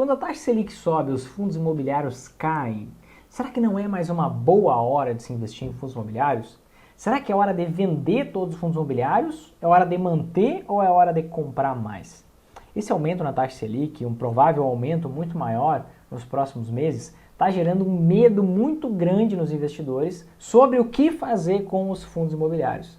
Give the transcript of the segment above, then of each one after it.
Quando a taxa Selic sobe, os fundos imobiliários caem. Será que não é mais uma boa hora de se investir em fundos imobiliários? Será que é hora de vender todos os fundos imobiliários? É hora de manter ou é hora de comprar mais? Esse aumento na taxa Selic, um provável aumento muito maior nos próximos meses, está gerando um medo muito grande nos investidores sobre o que fazer com os fundos imobiliários.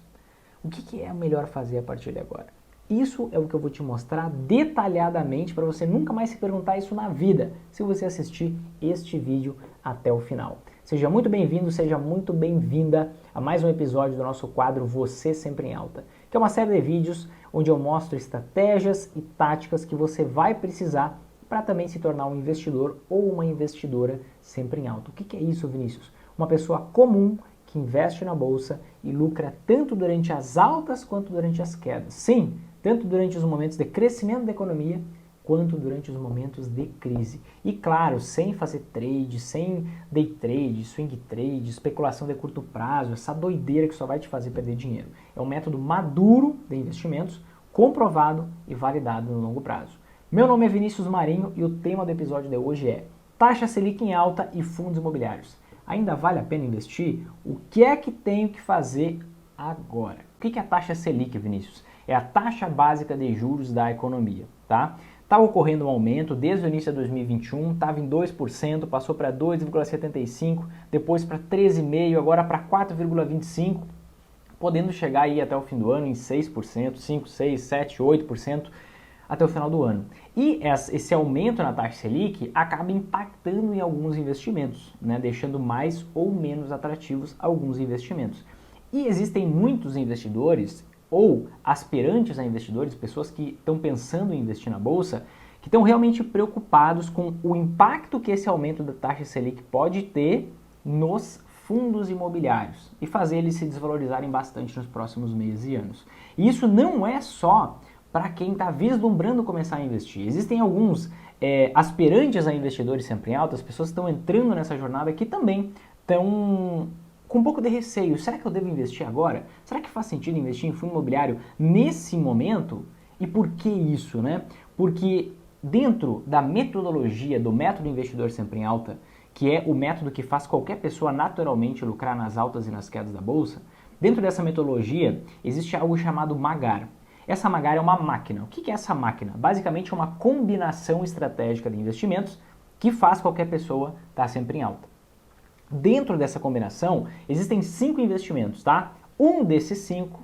O que é melhor fazer a partir de agora? Isso é o que eu vou te mostrar detalhadamente para você nunca mais se perguntar isso na vida, se você assistir este vídeo até o final. Seja muito bem-vindo, seja muito bem-vinda a mais um episódio do nosso quadro Você Sempre em Alta, que é uma série de vídeos onde eu mostro estratégias e táticas que você vai precisar para também se tornar um investidor ou uma investidora sempre em alta. O que é isso, Vinícius? Uma pessoa comum que investe na bolsa e lucra tanto durante as altas quanto durante as quedas. Sim, tanto durante os momentos de crescimento da economia, quanto durante os momentos de crise. E claro, sem fazer trade, sem day trade, swing trade, especulação de curto prazo, essa doideira que só vai te fazer perder dinheiro. É um método maduro de investimentos, comprovado e validado no longo prazo. Meu nome é Vinícius Marinho e o tema do episódio de hoje é taxa Selic em alta e fundos imobiliários. Ainda vale a pena investir? O que é que tenho que fazer agora? O que é a taxa Selic, Vinícius? É a taxa básica de juros da economia, tá? Está ocorrendo um aumento desde o início de 2021, estava em 2%, passou para 2,75%, depois para 13,5%, agora para 4,25%, podendo chegar aí até o fim do ano em 6%, 5%, 6%, 7%, 8% até o final do ano. E esse aumento na taxa Selic acaba impactando em alguns investimentos, né, deixando mais ou menos atrativos alguns investimentos. E existem muitos investidores ou aspirantes a investidores, pessoas que estão pensando em investir na bolsa, que estão realmente preocupados com o impacto que esse aumento da taxa Selic pode ter nos fundos imobiliários e fazer eles se desvalorizarem bastante nos próximos meses e anos. E isso não é só para quem está vislumbrando começar a investir. Existem alguns aspirantes a investidores sempre em alta, as pessoas que estão entrando nessa jornada que também estão com um pouco de receio. Será que eu devo investir agora? Será que faz sentido investir em fundo imobiliário nesse momento? E por que isso, né? Porque dentro da metodologia do método investidor sempre em alta, que é o método que faz qualquer pessoa naturalmente lucrar nas altas e nas quedas da bolsa, dentro dessa metodologia existe algo chamado MAGAR. Essa MAGAR é uma máquina. O que é essa máquina? Basicamente é uma combinação estratégica de investimentos que faz qualquer pessoa estar sempre em alta. Dentro dessa combinação, existem 5 investimentos, tá? Um desses 5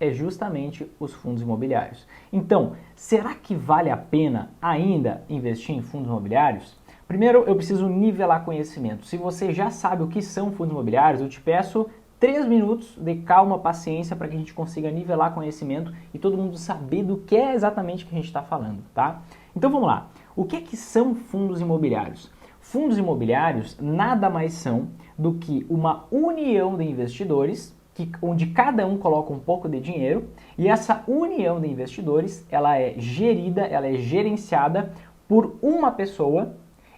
é justamente os fundos imobiliários. Então, será que vale a pena ainda investir em fundos imobiliários? Primeiro, eu preciso nivelar conhecimento. Se você já sabe o que são fundos imobiliários, eu te peço 3 minutos de calma, paciência, para que a gente consiga nivelar conhecimento e todo mundo saber do que é exatamente que a gente está falando, tá? Então vamos lá. O que é que são fundos imobiliários? Fundos imobiliários nada mais são do que uma união de investidores, onde cada um coloca um pouco de dinheiro, e essa união de investidores, ela é gerida, ela é gerenciada por uma pessoa,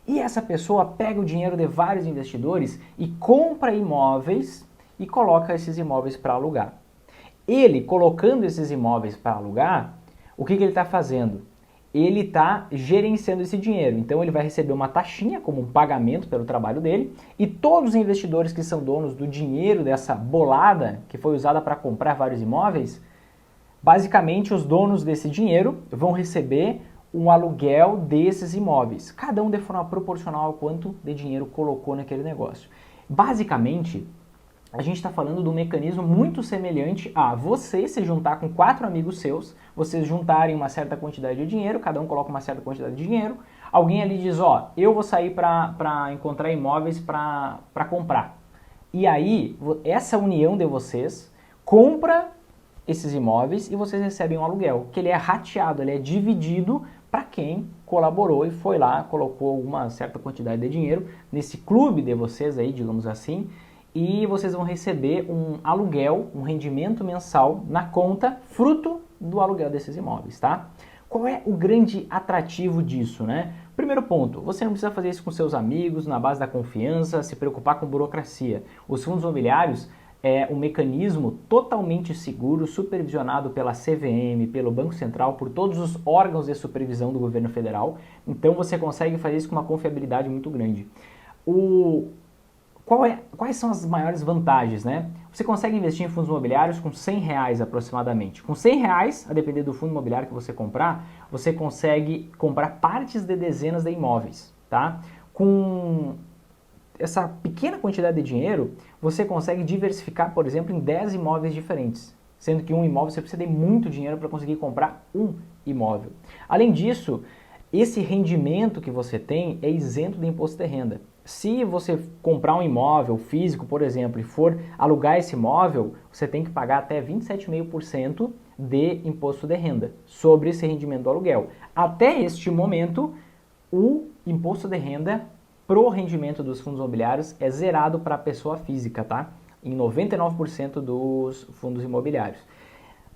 e essa pessoa pega o dinheiro de vários investidores e compra imóveis e coloca esses imóveis para alugar. Ele, colocando esses imóveis para alugar, o que ele está fazendo? Ele está gerenciando esse dinheiro. Então ele vai receber uma taxinha como um pagamento pelo trabalho dele, e todos os investidores que são donos do dinheiro dessa bolada que foi usada para comprar vários imóveis, basicamente os donos desse dinheiro vão receber um aluguel desses imóveis, cada um de forma proporcional ao quanto de dinheiro colocou naquele negócio. Basicamente, a gente está falando de um mecanismo muito semelhante a você se juntar com 4 amigos seus, vocês juntarem uma certa quantidade de dinheiro, cada um coloca uma certa quantidade de dinheiro, alguém ali diz, ó, eu vou sair para encontrar imóveis para comprar. E aí, essa união de vocês compra esses imóveis e vocês recebem um aluguel, que ele é rateado, ele é dividido para quem colaborou e foi lá, colocou uma certa quantidade de dinheiro nesse clube de vocês aí, digamos assim, e vocês vão receber um aluguel, um rendimento mensal na conta, fruto do aluguel desses imóveis, tá? Qual é o grande atrativo disso, né? Primeiro ponto, você não precisa fazer isso com seus amigos, na base da confiança, se preocupar com burocracia. Os fundos imobiliários, é um mecanismo totalmente seguro, supervisionado pela CVM, pelo Banco Central, por todos os órgãos de supervisão do governo federal. Então você consegue fazer isso com uma confiabilidade muito grande. Quais são as maiores vantagens, né? Você consegue investir em fundos imobiliários com R$100 aproximadamente. Com R$100, a depender do fundo imobiliário que você comprar, você consegue comprar partes de dezenas de imóveis, tá? Com essa pequena quantidade de dinheiro, você consegue diversificar, por exemplo, em 10 imóveis diferentes, sendo que um imóvel você precisa de muito dinheiro para conseguir comprar um imóvel. Além disso, esse rendimento que você tem é isento de imposto de renda. Se você comprar um imóvel físico, por exemplo, e for alugar esse imóvel, você tem que pagar até 27,5% de imposto de renda sobre esse rendimento do aluguel. Até este momento, o imposto de renda pro rendimento dos fundos imobiliários é zerado para a pessoa física, tá? Em 99% dos fundos imobiliários.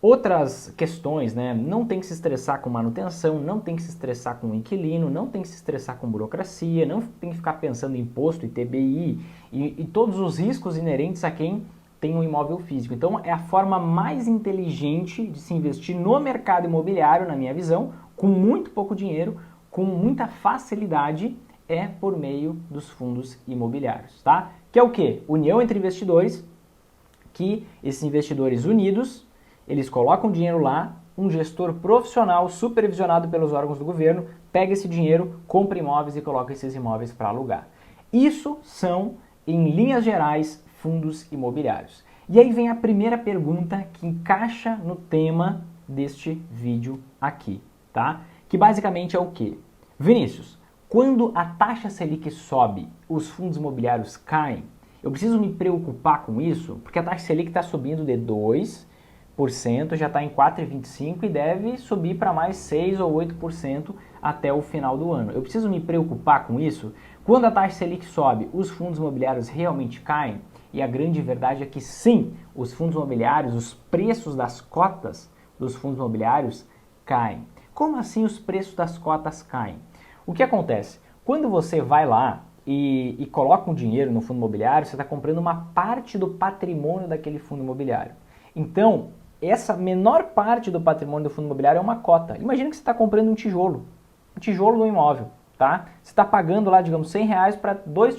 Outras questões, né? Não tem que se estressar com manutenção, não tem que se estressar com inquilino, não tem que se estressar com burocracia, não tem que ficar pensando em imposto, ITBI e todos os riscos inerentes a quem tem um imóvel físico. Então é a forma mais inteligente de se investir no mercado imobiliário, na minha visão, com muito pouco dinheiro, com muita facilidade, é por meio dos fundos imobiliários, tá? Que é o quê? União entre investidores, que esses investidores unidos, eles colocam dinheiro lá, um gestor profissional supervisionado pelos órgãos do governo pega esse dinheiro, compra imóveis e coloca esses imóveis para alugar. Isso são, em linhas gerais, fundos imobiliários. E aí vem a primeira pergunta que encaixa no tema deste vídeo aqui, tá? Que basicamente é o quê? Vinícius, quando a taxa Selic sobe, os fundos imobiliários caem, eu preciso me preocupar com isso? Porque a taxa Selic está subindo de 2%, já está em 4,25% e deve subir para mais 6 ou 8% até o final do ano. Eu preciso me preocupar com isso? Quando a taxa Selic sobe, os fundos imobiliários realmente caem? E a grande verdade é que sim, os fundos imobiliários, os preços das cotas dos fundos imobiliários caem. Como assim os preços das cotas caem? O que acontece? Quando você vai lá e coloca um dinheiro no fundo imobiliário, você está comprando uma parte do patrimônio daquele fundo imobiliário. Então, essa menor parte do patrimônio do fundo imobiliário é uma cota. Imagina que você está comprando um tijolo do imóvel, tá? Você está pagando lá, digamos, R$100 para dois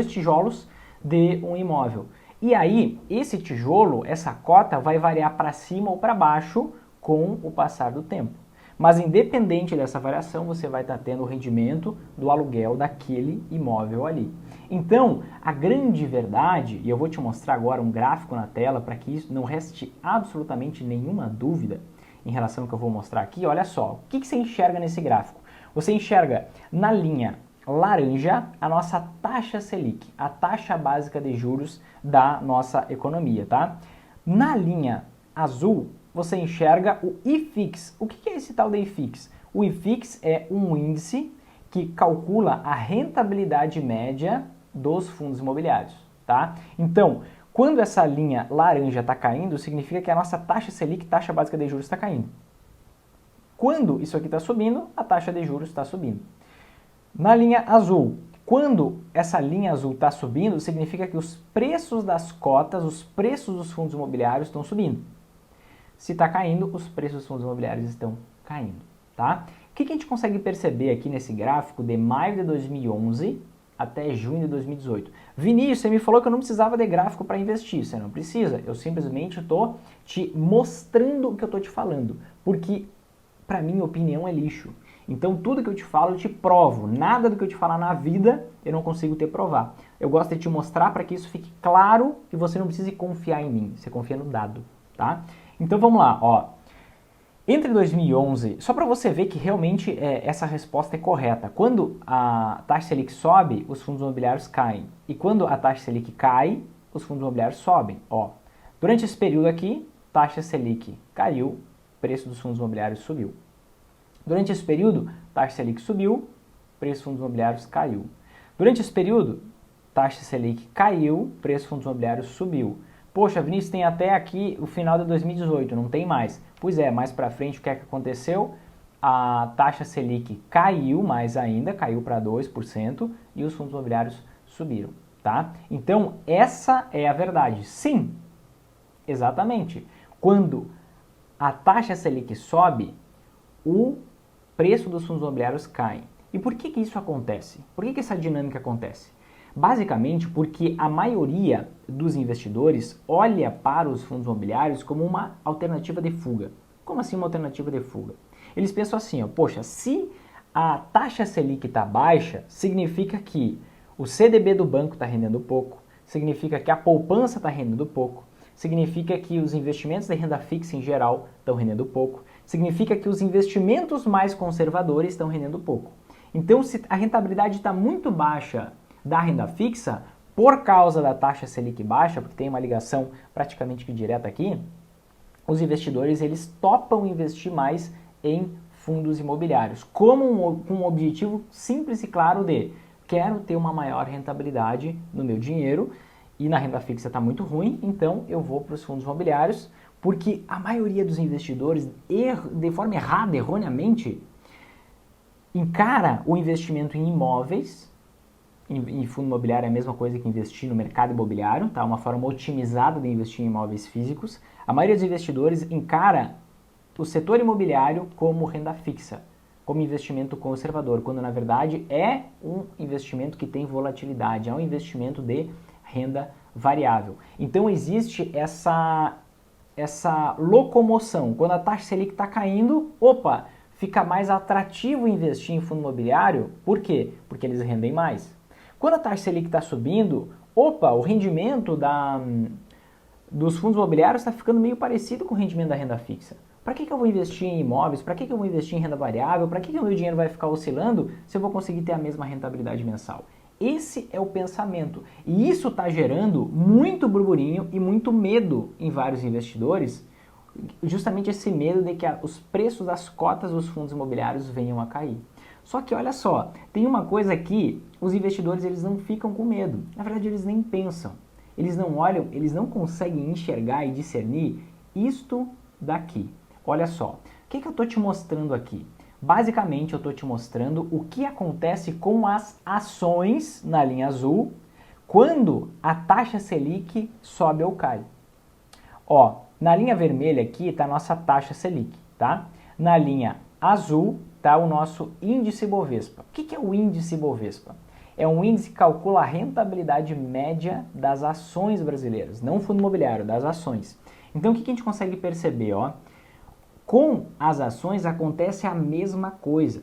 tijolos de um imóvel. E aí, esse tijolo, essa cota vai variar para cima ou para baixo com o passar do tempo. Mas independente dessa variação, você vai estar tendo o rendimento do aluguel daquele imóvel ali. Então, a grande verdade, e eu vou te mostrar agora um gráfico na tela para que isso não reste absolutamente nenhuma dúvida em relação ao que eu vou mostrar aqui. Olha só, o que você enxerga nesse gráfico? Você enxerga na linha laranja a nossa taxa Selic, a taxa básica de juros da nossa economia, tá? Na linha azul, você enxerga o IFIX. O que é esse tal de IFIX? O IFIX é um índice que calcula a rentabilidade média dos fundos imobiliários, tá? Então, quando essa linha laranja está caindo, significa que a nossa taxa Selic, taxa básica de juros, está caindo. Quando isso aqui está subindo, a taxa de juros está subindo. Na linha azul, quando essa linha azul está subindo, significa que os preços das cotas, os preços dos fundos imobiliários estão subindo. Se está caindo, os preços dos fundos imobiliários estão caindo, tá? O que a gente consegue perceber aqui nesse gráfico de maio de 2011 até junho de 2018? Vinícius, você me falou que eu não precisava de gráfico para investir. Você não precisa, eu simplesmente estou te mostrando o que eu estou te falando, porque para mim opinião é lixo. Então tudo que eu te falo eu te provo, nada do que eu te falar na vida eu não consigo te provar. Eu gosto de te mostrar para que isso fique claro e você não precise confiar em mim, você confia no dado, tá? Então vamos lá, ó. Entre 2011, só para você ver que realmente essa resposta é correta. Quando a taxa Selic sobe, os fundos imobiliários caem. E quando a taxa Selic cai, os fundos imobiliários sobem. Ó, durante esse período aqui, taxa Selic caiu, preço dos fundos imobiliários subiu. Durante esse período, taxa Selic subiu, preço dos fundos imobiliários caiu. Durante esse período, taxa Selic caiu, preço dos fundos imobiliários subiu. Poxa, Vinícius, tem até aqui o final de 2018, não tem mais. Pois é, mais para frente o que é que aconteceu? A taxa Selic caiu mais ainda, caiu para 2% e os fundos imobiliários subiram, tá? tá? Então, essa é a verdade. Sim, exatamente. Quando a taxa Selic sobe, o preço dos fundos imobiliários cai. E por que isso acontece? Por que essa dinâmica acontece? Basicamente porque a maioria dos investidores olha para os fundos imobiliários como uma alternativa de fuga. Como assim uma alternativa de fuga? Eles pensam assim, ó, poxa, se a taxa Selic está baixa, significa que o CDB do banco está rendendo pouco, significa que a poupança está rendendo pouco, significa que os investimentos de renda fixa em geral estão rendendo pouco, significa que os investimentos mais conservadores estão rendendo pouco. Então, se a rentabilidade está muito baixa da renda fixa, por causa da taxa Selic baixa, porque tem uma ligação praticamente que direta aqui, os investidores eles topam investir mais em fundos imobiliários, com um objetivo simples e claro de quero ter uma maior rentabilidade no meu dinheiro e na renda fixa está muito ruim, então eu vou para os fundos imobiliários, porque a maioria dos investidores, de forma errada, erroneamente, encara o investimento em imóveis, em fundo imobiliário é a mesma coisa que investir no mercado imobiliário, tá? Uma forma otimizada de investir em imóveis físicos. A maioria dos investidores encara o setor imobiliário como renda fixa, como investimento conservador, quando na verdade é um investimento que tem volatilidade, é um investimento de renda variável. Então existe essa locomoção. Quando a taxa Selic está caindo, opa, fica mais atrativo investir em fundo imobiliário. Por quê? Porque eles rendem mais. Quando a taxa Selic está subindo, opa, o rendimento dos fundos imobiliários está ficando meio parecido com o rendimento da renda fixa. Para que eu vou investir em imóveis? Para que eu vou investir em renda variável? Para que o meu dinheiro vai ficar oscilando se eu vou conseguir ter a mesma rentabilidade mensal? Esse é o pensamento. E isso está gerando muito burburinho e muito medo em vários investidores, justamente esse medo de que os preços das cotas dos fundos imobiliários venham a cair. Só que olha só, tem uma coisa aqui, os investidores eles não ficam com medo. Na verdade, eles nem pensam. Eles não olham, eles não conseguem enxergar e discernir isto daqui. Olha só, o que eu estou te mostrando aqui? Basicamente, eu estou te mostrando o que acontece com as ações na linha azul quando a taxa Selic sobe ou cai. Ó, na linha vermelha aqui está a nossa taxa Selic, tá? Na linha azul está o nosso índice Bovespa. O que é o índice Bovespa? É um índice que calcula a rentabilidade média das ações brasileiras, não o fundo imobiliário, das ações. Então, o que a gente consegue perceber? Ó? Com as ações acontece a mesma coisa.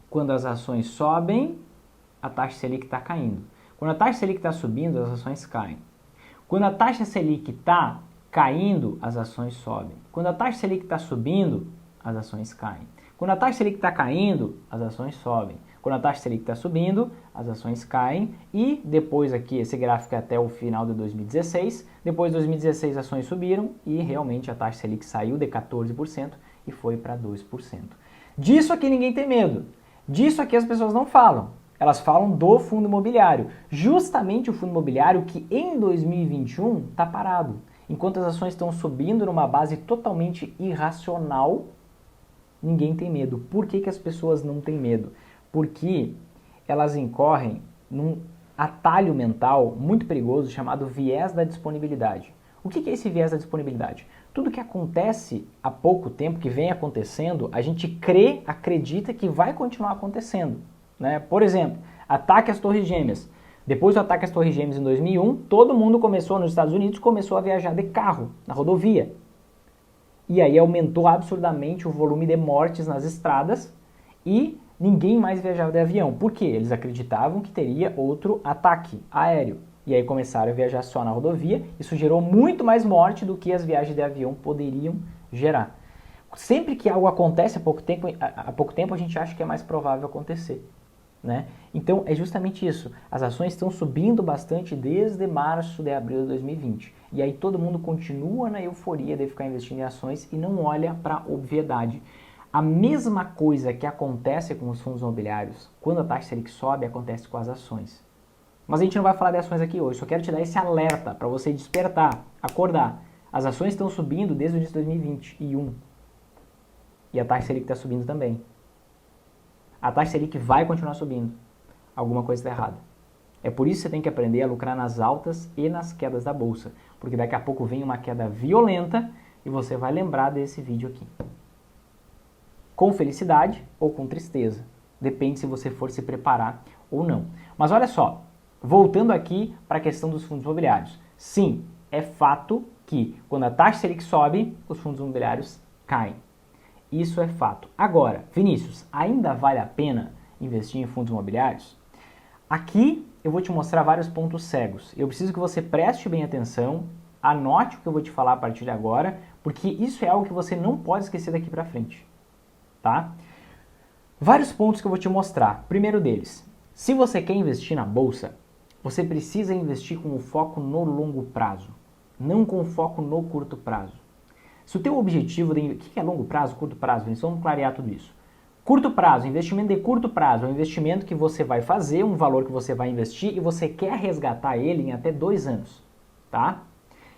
Quando as ações sobem, a taxa Selic está caindo. Quando a taxa Selic está subindo, as ações caem. Quando a taxa Selic está caindo, as ações sobem. Quando a taxa Selic está subindo, as ações caem. Quando a taxa Selic está caindo, as ações sobem. Quando a taxa Selic está subindo, as ações caem. E depois aqui, esse gráfico é até o final de 2016. Depois de 2016, as ações subiram e realmente a taxa Selic saiu de 14% e foi para 2%. Disso aqui ninguém tem medo. Disso aqui as pessoas não falam. Elas falam do fundo imobiliário. Justamente o fundo imobiliário que em 2021 está parado. Enquanto as ações estão subindo numa base totalmente irracional, ninguém tem medo. Por que as pessoas não têm medo? Porque elas incorrem num atalho mental muito perigoso chamado viés da disponibilidade. O que é esse viés da disponibilidade? Tudo que acontece há pouco tempo, que vem acontecendo, a gente acredita que vai continuar acontecendo. Né? Por exemplo, ataque às Torres Gêmeas. Depois do ataque às Torres Gêmeas em 2001, todo mundo nos Estados Unidos começou a viajar de carro na rodovia. E aí aumentou absurdamente o volume de mortes nas estradas e ninguém mais viajava de avião. Por quê? Eles acreditavam que teria outro ataque aéreo. E aí começaram a viajar só na rodovia. Isso gerou muito mais morte do que as viagens de avião poderiam gerar. Sempre que algo acontece há pouco tempo a gente acha que é mais provável acontecer. Né? Então é justamente isso, as ações estão subindo bastante desde março de abril de 2020 e aí todo mundo continua na euforia de ficar investindo em ações e não olha para a obviedade. A mesma coisa que acontece com os fundos imobiliários, quando a taxa Selic sobe, acontece com as ações. Mas a gente não vai falar de ações aqui hoje, só quero te dar esse alerta para você despertar, acordar. As ações estão subindo desde o início de 2021 e a taxa Selic está subindo também. A taxa Selic vai continuar subindo. Alguma coisa está errada. É por isso que você tem que aprender a lucrar nas altas e nas quedas da bolsa, porque daqui a pouco vem uma queda violenta e você vai lembrar desse vídeo aqui. Com felicidade ou com tristeza, depende se você for se preparar ou não. Mas olha só, voltando aqui para a questão dos fundos imobiliários. Sim, é fato que quando a taxa Selic sobe, os fundos imobiliários caem. Isso é fato. Agora, Vinícius, ainda vale a pena investir em fundos imobiliários? Aqui eu vou te mostrar vários pontos cegos. Eu preciso que você preste bem atenção, anote o que eu vou te falar a partir de agora, porque isso é algo que você não pode esquecer daqui para frente, tá? Vários pontos que eu vou te mostrar. Primeiro deles, se você quer investir na bolsa, você precisa investir com o foco no longo prazo, não com o foco no curto prazo. Se o teu objetivo de... O que é longo prazo, curto prazo? Vamos clarear tudo isso. Curto prazo, investimento de curto prazo, é um investimento que você vai fazer, um valor que você vai investir e você quer resgatar ele em até 2 anos, tá?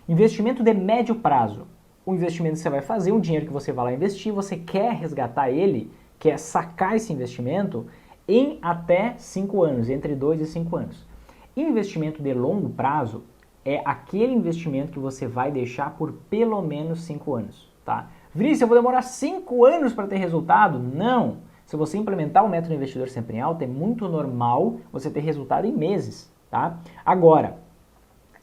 Investimento de médio prazo, um investimento que você vai fazer, um dinheiro que você vai lá investir, você quer resgatar ele, quer sacar esse investimento em até 5 anos, entre 2 e 5 anos. Investimento de longo prazo é aquele investimento que você vai deixar por pelo menos 5 anos, tá? Vinícius, eu vou demorar 5 anos para ter resultado? Não! Se você implementar o método investidor sempre em alta, é muito normal você ter resultado em meses, tá? Agora,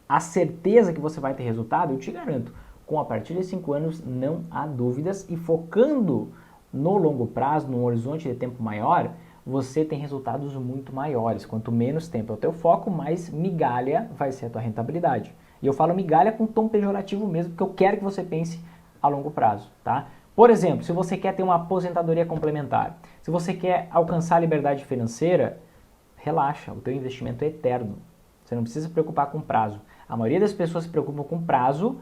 a certeza que você vai ter resultado, eu te garanto, com a partir de 5 anos não há dúvidas e focando no longo prazo, num horizonte de tempo maior, você tem resultados muito maiores. Quanto menos tempo é o teu foco, mais migalha vai ser a tua rentabilidade. E eu falo migalha com tom pejorativo mesmo, porque eu quero que você pense a longo prazo, tá? Por exemplo, se você quer ter uma aposentadoria complementar, se você quer alcançar a liberdade financeira, relaxa, o teu investimento é eterno. Você não precisa se preocupar com prazo. A maioria das pessoas se preocupam com prazo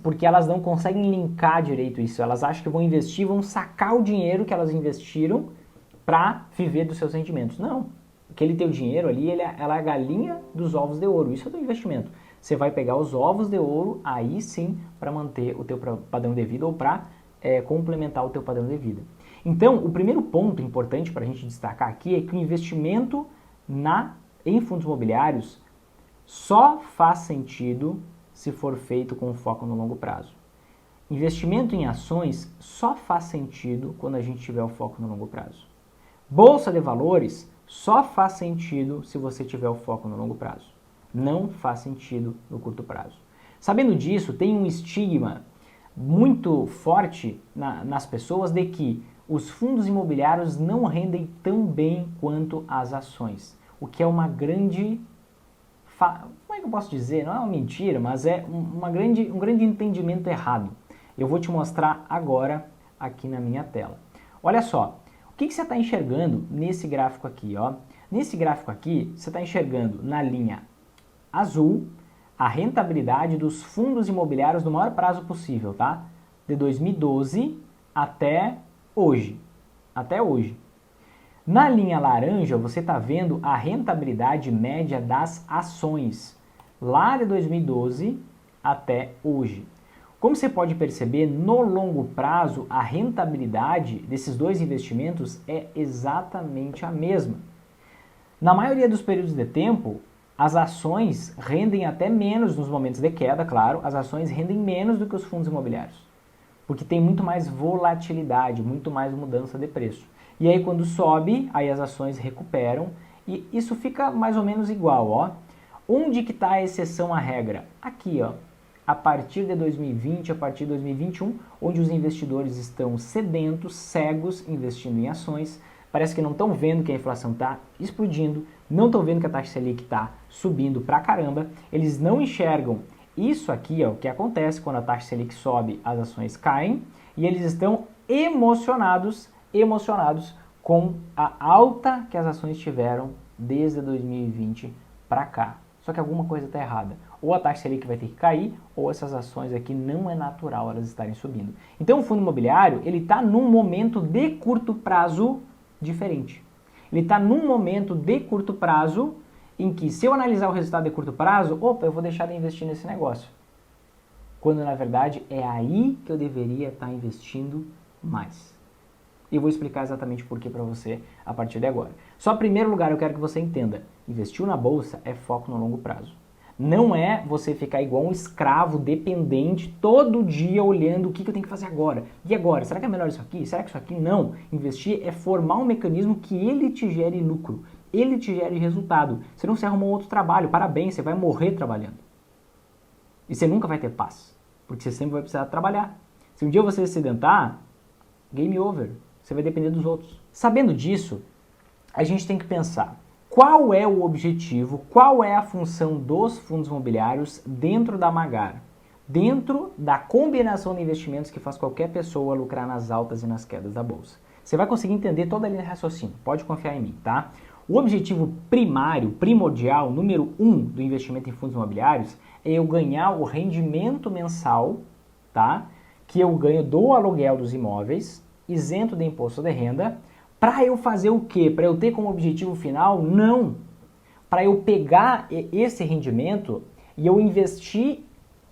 porque elas não conseguem linkar direito isso. Elas acham que vão investir, vão sacar o dinheiro que elas investiram para viver dos seus rendimentos. Não. Aquele teu dinheiro ali, ela é a galinha dos ovos de ouro. Isso é do investimento. Você vai pegar os ovos de ouro, aí sim, para manter o teu padrão de vida ou para complementar o teu padrão de vida. Então, o primeiro ponto importante para a gente destacar aqui é que o investimento em fundos imobiliários só faz sentido se for feito com foco no longo prazo. Investimento em ações só faz sentido quando a gente tiver o foco no longo prazo. Bolsa de valores só faz sentido se você tiver o foco no longo prazo. Não faz sentido no curto prazo. Sabendo disso, tem um estigma muito forte nas pessoas de que os fundos imobiliários não rendem tão bem quanto as ações. O que é uma grande... Como é que eu posso dizer? Não é uma mentira, mas é um grande entendimento errado. Eu vou te mostrar agora aqui na minha tela. Olha só, o que você está enxergando nesse gráfico aqui? Ó? Nesse gráfico aqui, você está enxergando na linha azul a rentabilidade dos fundos imobiliários no maior prazo possível, tá? De 2012 até hoje. Até hoje. Na linha laranja, você está vendo a rentabilidade média das ações, lá de 2012 até hoje. Como você pode perceber, no longo prazo, a rentabilidade desses dois investimentos é exatamente a mesma. Na maioria dos períodos de tempo, as ações rendem até menos nos momentos de queda, claro, as ações rendem menos do que os fundos imobiliários, porque tem muito mais volatilidade, muito mais mudança de preço. E aí quando sobe, aí as ações recuperam e isso fica mais ou menos igual, ó. Onde que está a exceção à regra? Aqui, ó. A partir de 2020, a partir de 2021, onde os investidores estão sedentos, cegos, investindo em ações, parece que não estão vendo que a inflação está explodindo, não estão vendo que a taxa Selic está subindo pra caramba, eles não enxergam isso aqui, ó, o que acontece quando a taxa Selic sobe, as ações caem, e eles estão emocionados com a alta que as ações tiveram desde 2020 para cá. Só que alguma coisa está errada. Ou a taxa Selic vai ter que cair, ou essas ações aqui não é natural elas estarem subindo. Então o fundo imobiliário, ele está num momento de curto prazo diferente. Ele está num momento de curto prazo em que, se eu analisar o resultado de curto prazo, opa, eu vou deixar de investir nesse negócio. Quando, na verdade, é aí que eu deveria estar investindo mais. E eu vou explicar exatamente por que para você a partir de agora. Só em primeiro lugar eu quero que você entenda, investiu na bolsa é foco no longo prazo. Não é você ficar igual um escravo dependente todo dia olhando o que eu tenho que fazer agora. E agora? Será que é melhor isso aqui? Será que isso aqui? Não. Investir é formar um mecanismo que ele te gere lucro, ele te gere resultado. Senão você arrumou outro trabalho, parabéns, você vai morrer trabalhando. E você nunca vai ter paz, porque você sempre vai precisar trabalhar. Se um dia você se acidentar, game over. Você vai depender dos outros. Sabendo disso, a gente tem que pensar qual é o objetivo, qual é a função dos fundos imobiliários dentro da Magar, dentro da combinação de investimentos que faz qualquer pessoa lucrar nas altas e nas quedas da bolsa. Você vai conseguir entender toda a linha de raciocínio, pode confiar em mim, tá? O objetivo primário, primordial, número 1 do investimento em fundos imobiliários é eu ganhar o rendimento mensal, tá? Que eu ganho do aluguel dos imóveis, isento de imposto de renda. Para eu fazer o quê? Para eu ter como objetivo final? Não. Para eu pegar esse rendimento e eu investir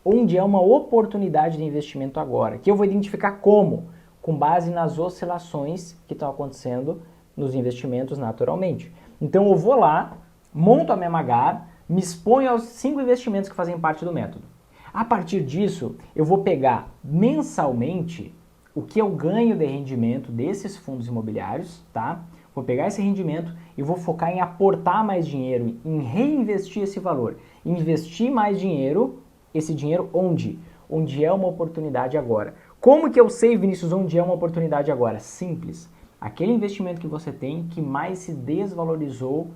onde é uma oportunidade de investimento agora, que eu vou identificar como? Com base nas oscilações que estão acontecendo nos investimentos naturalmente. Então eu vou lá, monto a minha Magar, me exponho aos 5 investimentos que fazem parte do método. A partir disso, eu vou pegar mensalmente o que eu ganho de rendimento desses fundos imobiliários, tá? Vou pegar esse rendimento e vou focar em aportar mais dinheiro, em reinvestir esse valor. Investir mais dinheiro, esse dinheiro onde? Onde é uma oportunidade agora. Como que eu sei, Vinícius, onde é uma oportunidade agora? Simples. Aquele investimento que você tem que mais se desvalorizou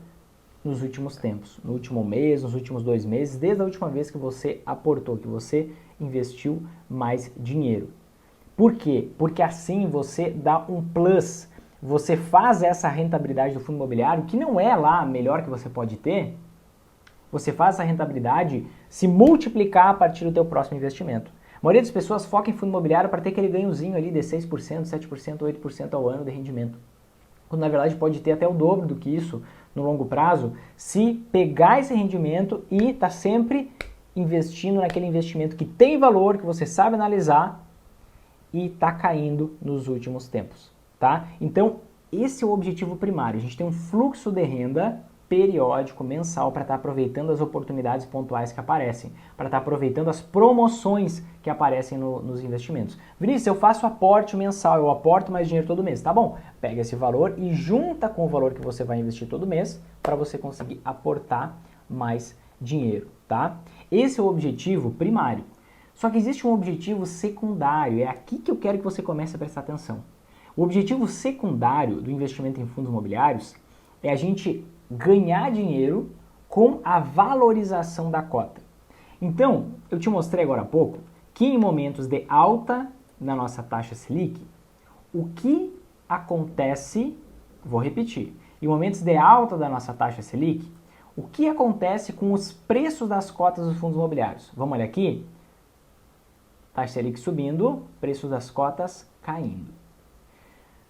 nos últimos tempos, no último mês, nos últimos 2 meses, desde a última vez que você aportou, que você investiu mais dinheiro. Por quê? Porque assim você dá um plus, você faz essa rentabilidade do fundo imobiliário, que não é lá a melhor que você pode ter, você faz essa rentabilidade se multiplicar a partir do teu próximo investimento. A maioria das pessoas foca em fundo imobiliário para ter aquele ganhozinho ali de 6%, 7%, 8% ao ano de rendimento. Quando na verdade pode ter até o dobro do que isso no longo prazo, se pegar esse rendimento e estar sempre investindo naquele investimento que tem valor, que você sabe analisar, e está caindo nos últimos tempos, tá? Então, esse é o objetivo primário. A gente tem um fluxo de renda periódico, mensal, para estar aproveitando as oportunidades pontuais que aparecem, para estar aproveitando as promoções que aparecem nos investimentos. Vinícius, eu faço aporte mensal, eu aporto mais dinheiro todo mês. Tá bom, pega esse valor e junta com o valor que você vai investir todo mês para você conseguir aportar mais dinheiro, tá? Esse é o objetivo primário. Só que existe um objetivo secundário, é aqui que eu quero que você comece a prestar atenção. O objetivo secundário do investimento em fundos imobiliários é a gente ganhar dinheiro com a valorização da cota. Então, eu te mostrei agora há pouco que em momentos de alta na nossa taxa Selic, o que acontece, vou repetir, em momentos de alta da nossa taxa Selic, o que acontece com os preços das cotas dos fundos imobiliários? Vamos olhar aqui? Taxa Selic subindo, preços das cotas caindo.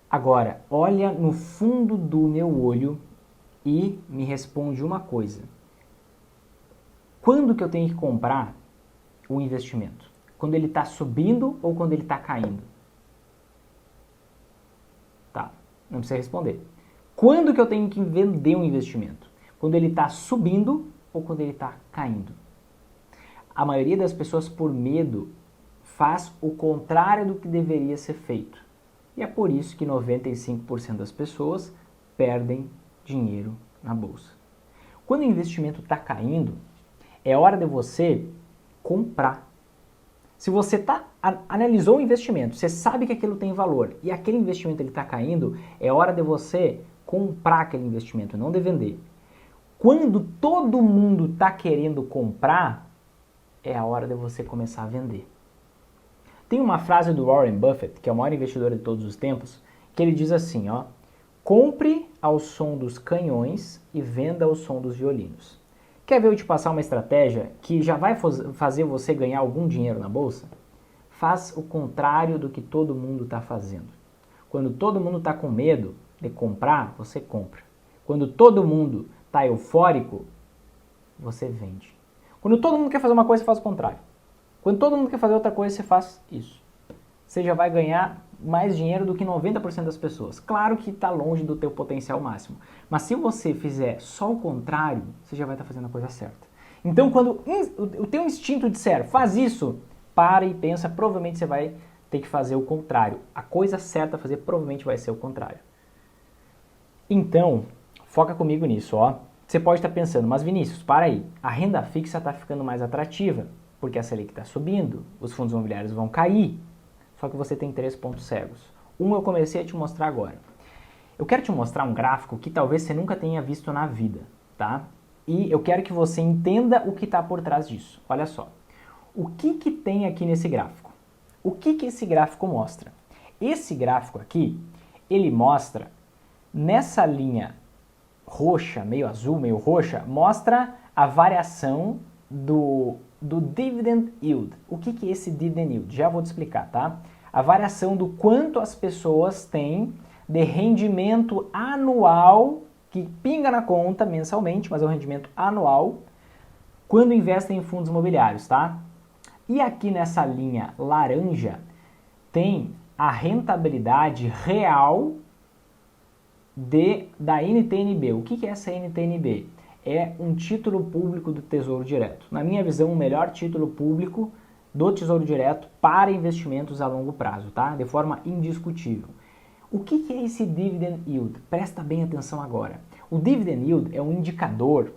Agora, olha no fundo do meu olho e me responde uma coisa. Quando que eu tenho que comprar o investimento? Quando ele está subindo ou quando ele está caindo? Tá, não precisa responder. Quando que eu tenho que vender um investimento? Quando ele está subindo ou quando ele está caindo? A maioria das pessoas, por medo, faz o contrário do que deveria ser feito. E é por isso que 95% das pessoas perdem dinheiro na bolsa. Quando o investimento está caindo, é hora de você comprar. Se você analisou o investimento, você sabe que aquilo tem valor e aquele investimento está caindo, é hora de você comprar aquele investimento, não de vender. Quando todo mundo está querendo comprar, é a hora de você começar a vender. Tem uma frase do Warren Buffett, que é o maior investidor de todos os tempos, que ele diz assim, ó: compre ao som dos canhões e venda ao som dos violinos. Quer ver eu te passar uma estratégia que já vai fazer você ganhar algum dinheiro na bolsa? Faz o contrário do que todo mundo está fazendo. Quando todo mundo está com medo de comprar, você compra. Quando todo mundo está eufórico, você vende. Quando todo mundo quer fazer uma coisa, você faz o contrário. Quando todo mundo quer fazer outra coisa, você faz isso. Você já vai ganhar mais dinheiro do que 90% das pessoas. Claro que está longe do teu potencial máximo, mas se você fizer só o contrário, você já vai estar fazendo a coisa certa. Então, quando o teu instinto disser, faz isso, para e pensa, provavelmente você vai ter que fazer o contrário. A coisa certa a fazer provavelmente vai ser o contrário. Então, foca comigo nisso, ó. Você pode estar pensando, mas Vinícius, para aí, a renda fixa está ficando mais atrativa, porque a Selic está subindo, os fundos imobiliários vão cair. Só que você tem 3 pontos cegos. Um eu comecei a te mostrar agora. Eu quero te mostrar um gráfico que talvez você nunca tenha visto na vida, tá? E eu quero que você entenda o que está por trás disso. Olha só. O que tem aqui nesse gráfico? O que esse gráfico mostra? Esse gráfico aqui, ele mostra, nessa linha roxa, meio azul, meio roxa, mostra a variação do dividend yield. O que é esse dividend yield? Já vou te explicar, tá? A variação do quanto as pessoas têm de rendimento anual, que pinga na conta mensalmente, mas é um rendimento anual, quando investem em fundos imobiliários, tá? E aqui nessa linha laranja tem a rentabilidade real da NTN-B. O que é essa NTN-B? É um título público do Tesouro Direto. Na minha visão, o melhor título público do Tesouro Direto para investimentos a longo prazo, tá? De forma indiscutível. O que é esse Dividend Yield? Presta bem atenção agora. O Dividend Yield é um indicador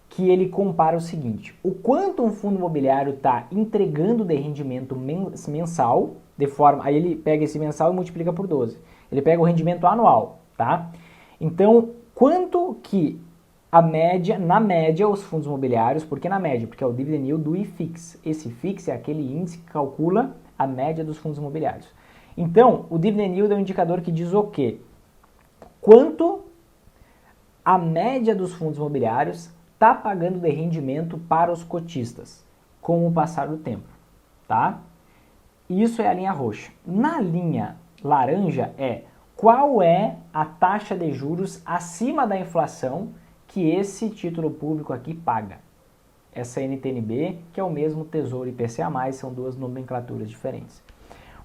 que ele compara o seguinte: o quanto um fundo imobiliário está entregando de rendimento mensal, de forma, aí ele pega esse mensal e multiplica por 12. Ele pega o rendimento anual, tá? Então, quanto que na média, os fundos imobiliários, por que na média? Porque é o dividend yield do IFIX. Esse IFIX é aquele índice que calcula a média dos fundos imobiliários. Então, o dividend yield é um indicador que diz o quê? Quanto a média dos fundos imobiliários está pagando de rendimento para os cotistas com o passar do tempo, tá? Isso é a linha roxa. Na linha laranja é qual é a taxa de juros acima da inflação que esse título público aqui paga. Essa NTN-B, que é o mesmo Tesouro IPCA+, são duas nomenclaturas diferentes.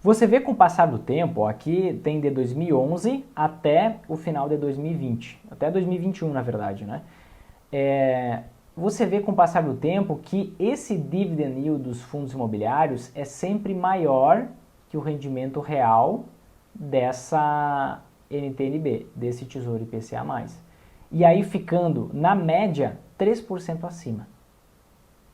Você vê com o passar do tempo, ó, aqui tem de 2011 até o final de 2020, até 2021 na verdade, né? Você vê com o passar do tempo que esse dividend yield dos fundos imobiliários é sempre maior que o rendimento real dessa NTN-B, desse Tesouro IPCA+. E aí ficando, na média, 3% acima.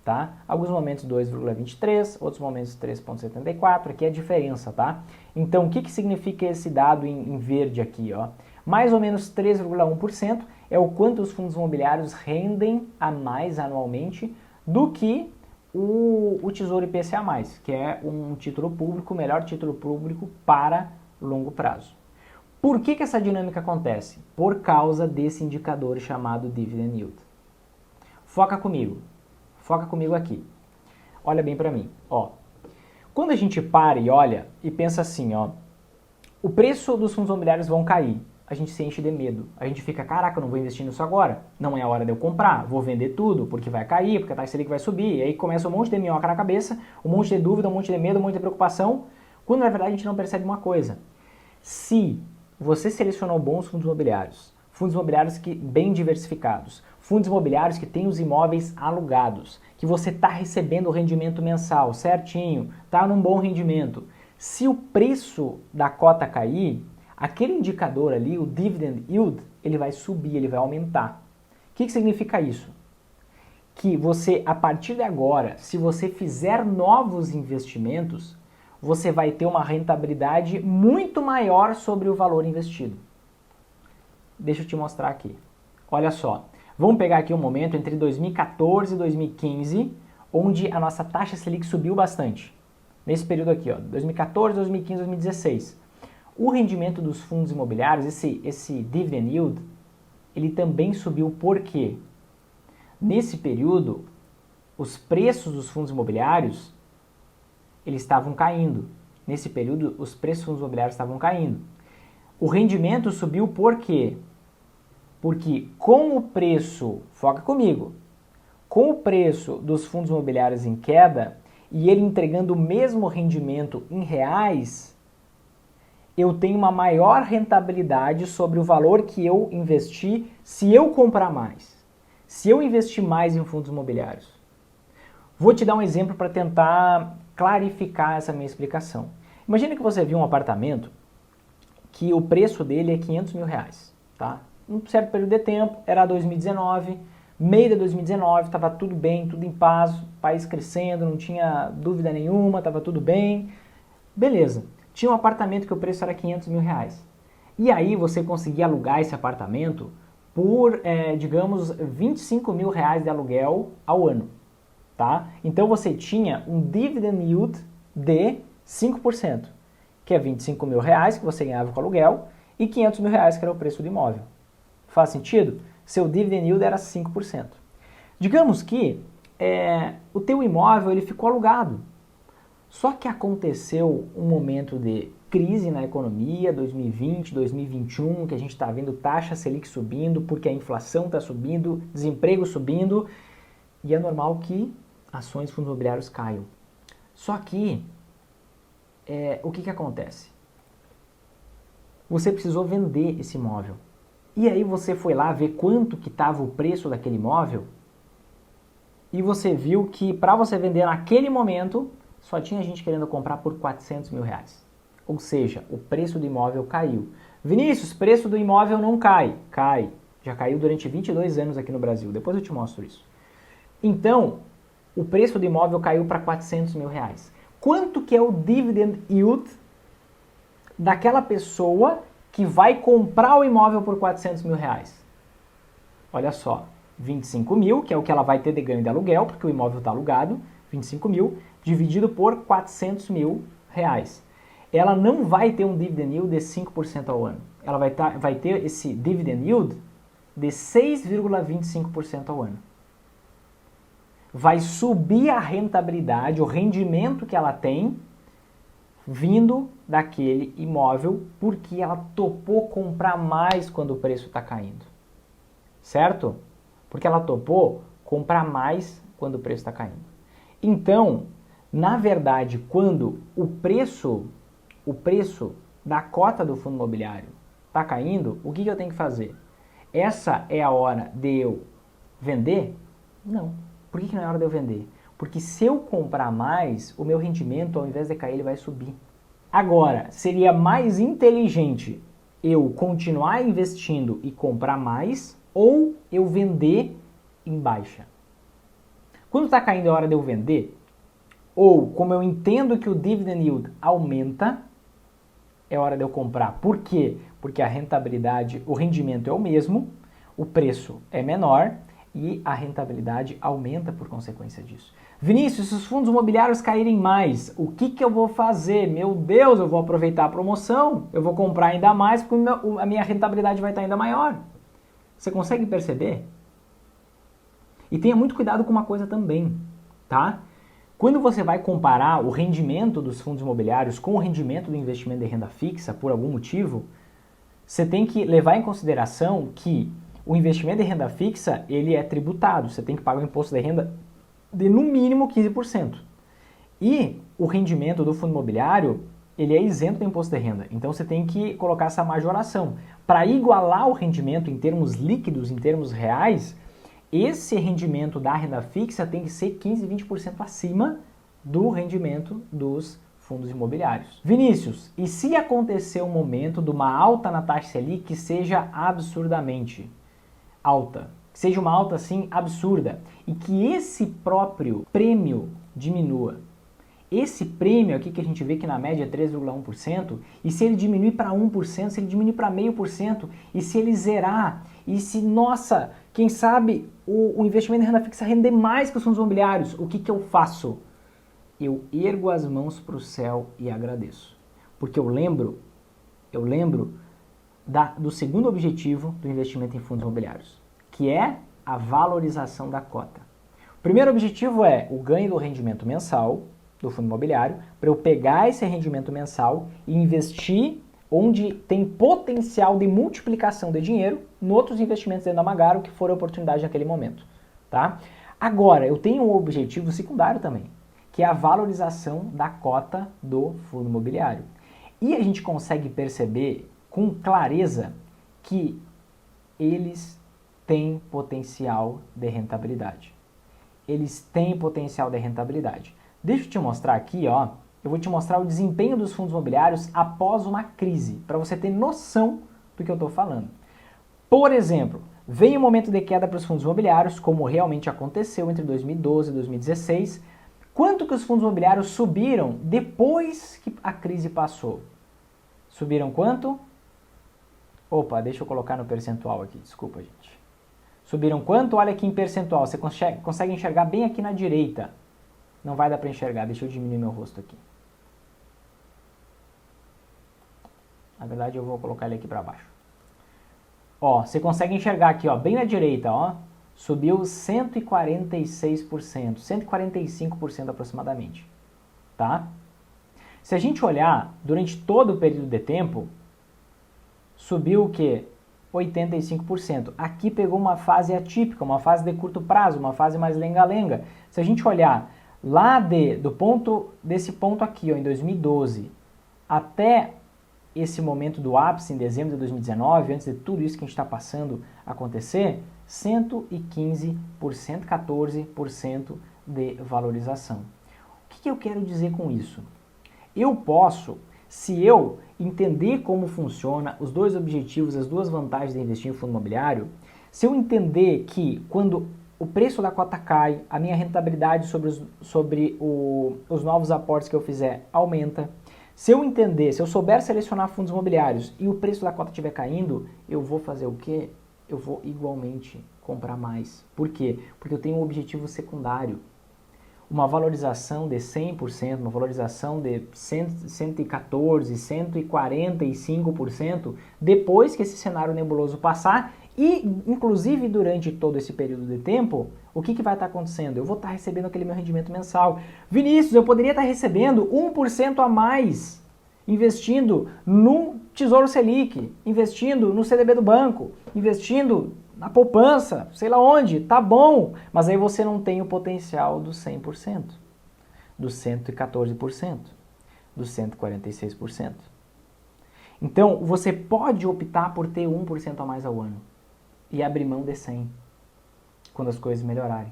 Tá? Alguns momentos 2,23, outros momentos 3,74, aqui é a diferença, tá? Então, o que significa esse dado em verde aqui, ó? Mais ou menos 3,1% é o quanto os fundos imobiliários rendem a mais anualmente do que o Tesouro IPCA+, que é um título público, o melhor título público para longo prazo. Por que essa dinâmica acontece? Por causa desse indicador chamado Dividend Yield. Foca comigo aqui. Olha bem para mim, ó. Quando a gente para e olha e pensa assim, ó, o preço dos fundos imobiliários vão cair, a gente se enche de medo. A gente fica, caraca, eu não vou investir nisso agora. Não é a hora de eu comprar, vou vender tudo porque vai cair, porque a taxa Selic vai subir. E aí começa um monte de minhoca na cabeça, um monte de dúvida, um monte de medo, um monte de preocupação, quando na verdade a gente não percebe uma coisa. Se você selecionou bons fundos imobiliários bem diversificados, fundos imobiliários que têm os imóveis alugados, que você está recebendo o rendimento mensal certinho, está num bom rendimento. Se o preço da cota cair, aquele indicador ali, o dividend yield, ele vai subir, ele vai aumentar. O que significa isso? Que você, a partir de agora, se você fizer novos investimentos, você vai ter uma rentabilidade muito maior sobre o valor investido. Deixa eu te mostrar aqui. Olha só, vamos pegar aqui um momento entre 2014 e 2015, onde a nossa taxa Selic subiu bastante. Nesse período aqui, ó, 2014, 2015, 2016. O rendimento dos fundos imobiliários, esse dividend yield, ele também subiu por quê? Nesse período, os preços dos fundos imobiliários eles estavam caindo. Nesse período, os preços dos fundos imobiliários estavam caindo. O rendimento subiu por quê? Porque com o preço, foca comigo, com o preço dos fundos imobiliários em queda e ele entregando o mesmo rendimento em reais, eu tenho uma maior rentabilidade sobre o valor que eu investi se eu comprar mais, se eu investir mais em fundos imobiliários. Vou te dar um exemplo para tentar clarificar essa minha explicação. Imagina que você viu um apartamento que o preço dele é 500 mil reais, tá? Um certo período de tempo, era 2019, meio de 2019, estava tudo bem, tudo em paz, o país crescendo, não tinha dúvida nenhuma, estava tudo bem. Beleza, tinha um apartamento que o preço era 500 mil reais. E aí você conseguia alugar esse apartamento por, digamos, 25 mil reais de aluguel ao ano. Tá? Então você tinha um dividend yield de 5%, que é 25 mil reais que você ganhava com aluguel e 500 mil reais que era o preço do imóvel. Faz sentido? Seu dividend yield era 5%. Digamos que o teu imóvel ele ficou alugado. Só que aconteceu um momento de crise na economia, 2020, 2021, que a gente está vendo taxa Selic subindo, porque a inflação está subindo, desemprego subindo, e é normal que ações fundos imobiliários caiam. Só que, o que acontece? Você precisou vender esse imóvel. E aí você foi lá ver quanto que estava o preço daquele imóvel e você viu que para você vender naquele momento, só tinha gente querendo comprar por 400 mil reais. Ou seja, o preço do imóvel caiu. Vinícius, preço do imóvel não cai. Cai. Já caiu durante 22 anos aqui no Brasil. Depois eu te mostro isso. Então, o preço do imóvel caiu para 400 mil reais. Quanto que é o dividend yield daquela pessoa que vai comprar o imóvel por 400 mil reais? Olha só, 25 mil, que é o que ela vai ter de ganho de aluguel, porque o imóvel está alugado, 25 mil, dividido por 400 mil reais. Ela não vai ter um dividend yield de 5% ao ano. Ela vai ter esse dividend yield de 6,25% ao ano. Vai subir a rentabilidade, o rendimento que ela tem vindo daquele imóvel porque ela topou comprar mais quando o preço está caindo. Certo? Porque ela topou comprar mais quando o preço está caindo. Então, na verdade, quando o preço da cota do fundo imobiliário está caindo, o que eu tenho que fazer? Essa é a hora de eu vender? Não. Por que não é hora de eu vender? Porque se eu comprar mais, o meu rendimento, ao invés de cair, ele vai subir. Agora, seria mais inteligente eu continuar investindo e comprar mais ou eu vender em baixa? Quando está caindo é hora de eu vender, ou como eu entendo que o dividend yield aumenta, é hora de eu comprar. Por quê? Porque a rentabilidade, o rendimento é o mesmo, o preço é menor, e a rentabilidade aumenta por consequência disso. Vinícius, se os fundos imobiliários caírem mais, o que eu vou fazer? Meu Deus, eu vou aproveitar a promoção, eu vou comprar ainda mais porque a minha rentabilidade vai estar ainda maior. Você consegue perceber? E tenha muito cuidado com uma coisa também, tá? Quando você vai comparar o rendimento dos fundos imobiliários com o rendimento do investimento de renda fixa, por algum motivo, você tem que levar em consideração que o investimento de renda fixa, ele é tributado, você tem que pagar o imposto de renda de no mínimo 15%. E o rendimento do fundo imobiliário, ele é isento do imposto de renda, então você tem que colocar essa majoração. Para igualar o rendimento em termos líquidos, em termos reais, esse rendimento da renda fixa tem que ser 15, 20% acima do rendimento dos fundos imobiliários. Vinícius, e se acontecer um momento de uma alta na taxa Selic que seja absurdamente alta, que seja uma alta assim absurda e que esse próprio prêmio diminua. Esse prêmio aqui que a gente vê que na média é 3,1%, e se ele diminuir para 1%, se ele diminuir para 0,5%, e se ele zerar, e se, nossa, quem sabe o investimento em renda fixa render mais que os fundos imobiliários, o que eu faço? Eu ergo as mãos para o céu e agradeço. Porque eu lembro do segundo objetivo do investimento em fundos imobiliários, que é a valorização da cota. O primeiro objetivo é o ganho do rendimento mensal do fundo imobiliário, para eu pegar esse rendimento mensal e investir onde tem potencial de multiplicação de dinheiro em outros investimentos dentro da Magaro que for a oportunidade naquele momento. Tá? Agora, eu tenho um objetivo secundário também, que é a valorização da cota do fundo imobiliário. E a gente consegue perceber com clareza que eles têm potencial de rentabilidade. Eles têm potencial de rentabilidade. Deixa eu te mostrar aqui, ó. Eu vou te mostrar o desempenho dos fundos imobiliários após uma crise, para você ter noção do que eu estou falando. Por exemplo, vem um momento de queda para os fundos imobiliários, como realmente aconteceu entre 2012 e 2016. Quanto que os fundos imobiliários subiram depois que a crise passou? Subiram quanto? Opa, deixa eu colocar no percentual aqui, desculpa, gente. Subiram quanto? Olha aqui em percentual, você consegue enxergar bem aqui na direita. Não vai dar para enxergar, deixa eu diminuir meu rosto aqui. Na verdade, eu vou colocar ele aqui para baixo. Ó, você consegue enxergar aqui, ó, bem na direita, ó. Subiu 146%, 145% aproximadamente, tá? Se a gente olhar, durante todo o período de tempo, subiu o quê? 85%. Aqui pegou uma fase atípica, uma fase de curto prazo, uma fase mais lenga-lenga. Se a gente olhar lá desse ponto aqui, ó, em 2012, até esse momento do ápice em dezembro de 2019, antes de tudo isso que a gente está passando acontecer, 115%, 14% de valorização. O que eu quero dizer com isso? Eu posso, se eu entender como funciona, os dois objetivos, as duas vantagens de investir em fundo imobiliário, se eu entender que quando o preço da cota cai, a minha rentabilidade sobre os novos aportes que eu fizer aumenta. Se eu entender, se eu souber selecionar fundos imobiliários e o preço da cota estiver caindo, eu vou fazer o quê? Eu vou igualmente comprar mais. Por quê? Porque eu tenho um objetivo secundário. Uma valorização de 100%, uma valorização de 114%, 145% depois que esse cenário nebuloso passar e, inclusive, durante todo esse período de tempo, o que vai estar acontecendo? Eu vou estar recebendo aquele meu rendimento mensal. Vinícius, eu poderia estar recebendo 1% a mais investindo no Tesouro Selic, investindo no CDB do banco, investindo na poupança, sei lá onde, tá bom, mas aí você não tem o potencial dos 100%, dos 114%, dos 146%. Então, você pode optar por ter 1% a mais ao ano e abrir mão de 100% quando as coisas melhorarem.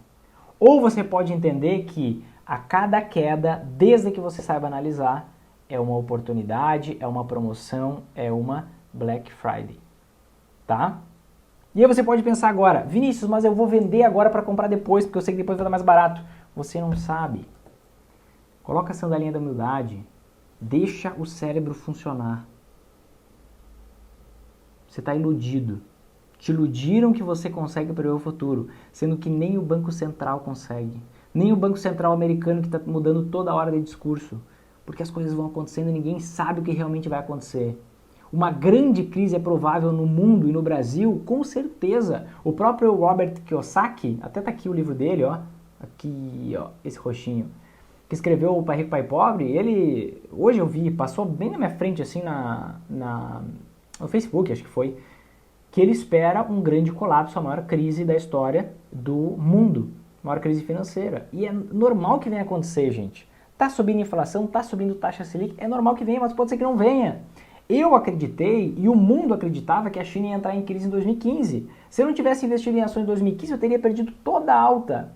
Ou você pode entender que a cada queda, desde que você saiba analisar, é uma oportunidade, é uma promoção, é uma Black Friday, tá? E aí você pode pensar agora, Vinícius, mas eu vou vender agora para comprar depois, porque eu sei que depois vai dar mais barato. Você não sabe. Coloca a sandalinha da humildade, deixa o cérebro funcionar. Você está iludido. Te iludiram que você consegue prever o futuro, sendo que nem o Banco Central consegue. Nem o Banco Central americano que está mudando toda hora de discurso. Porque as coisas vão acontecendo e ninguém sabe o que realmente vai acontecer. Uma grande crise é provável no mundo e no Brasil, com certeza. O próprio Robert Kiyosaki, até tá aqui o livro dele, ó, aqui, ó, esse roxinho, que escreveu o Pai Rico, Pai Pobre, ele, hoje eu vi, passou bem na minha frente, assim, no Facebook, acho que foi, que ele espera um grande colapso, a maior crise da história do mundo, maior crise financeira. E é normal que venha acontecer, gente. Tá subindo a inflação, tá subindo taxa Selic, é normal que venha, mas pode ser que não venha. Eu acreditei e o mundo acreditava que a China ia entrar em crise em 2015. Se eu não tivesse investido em ações em 2015, eu teria perdido toda a alta.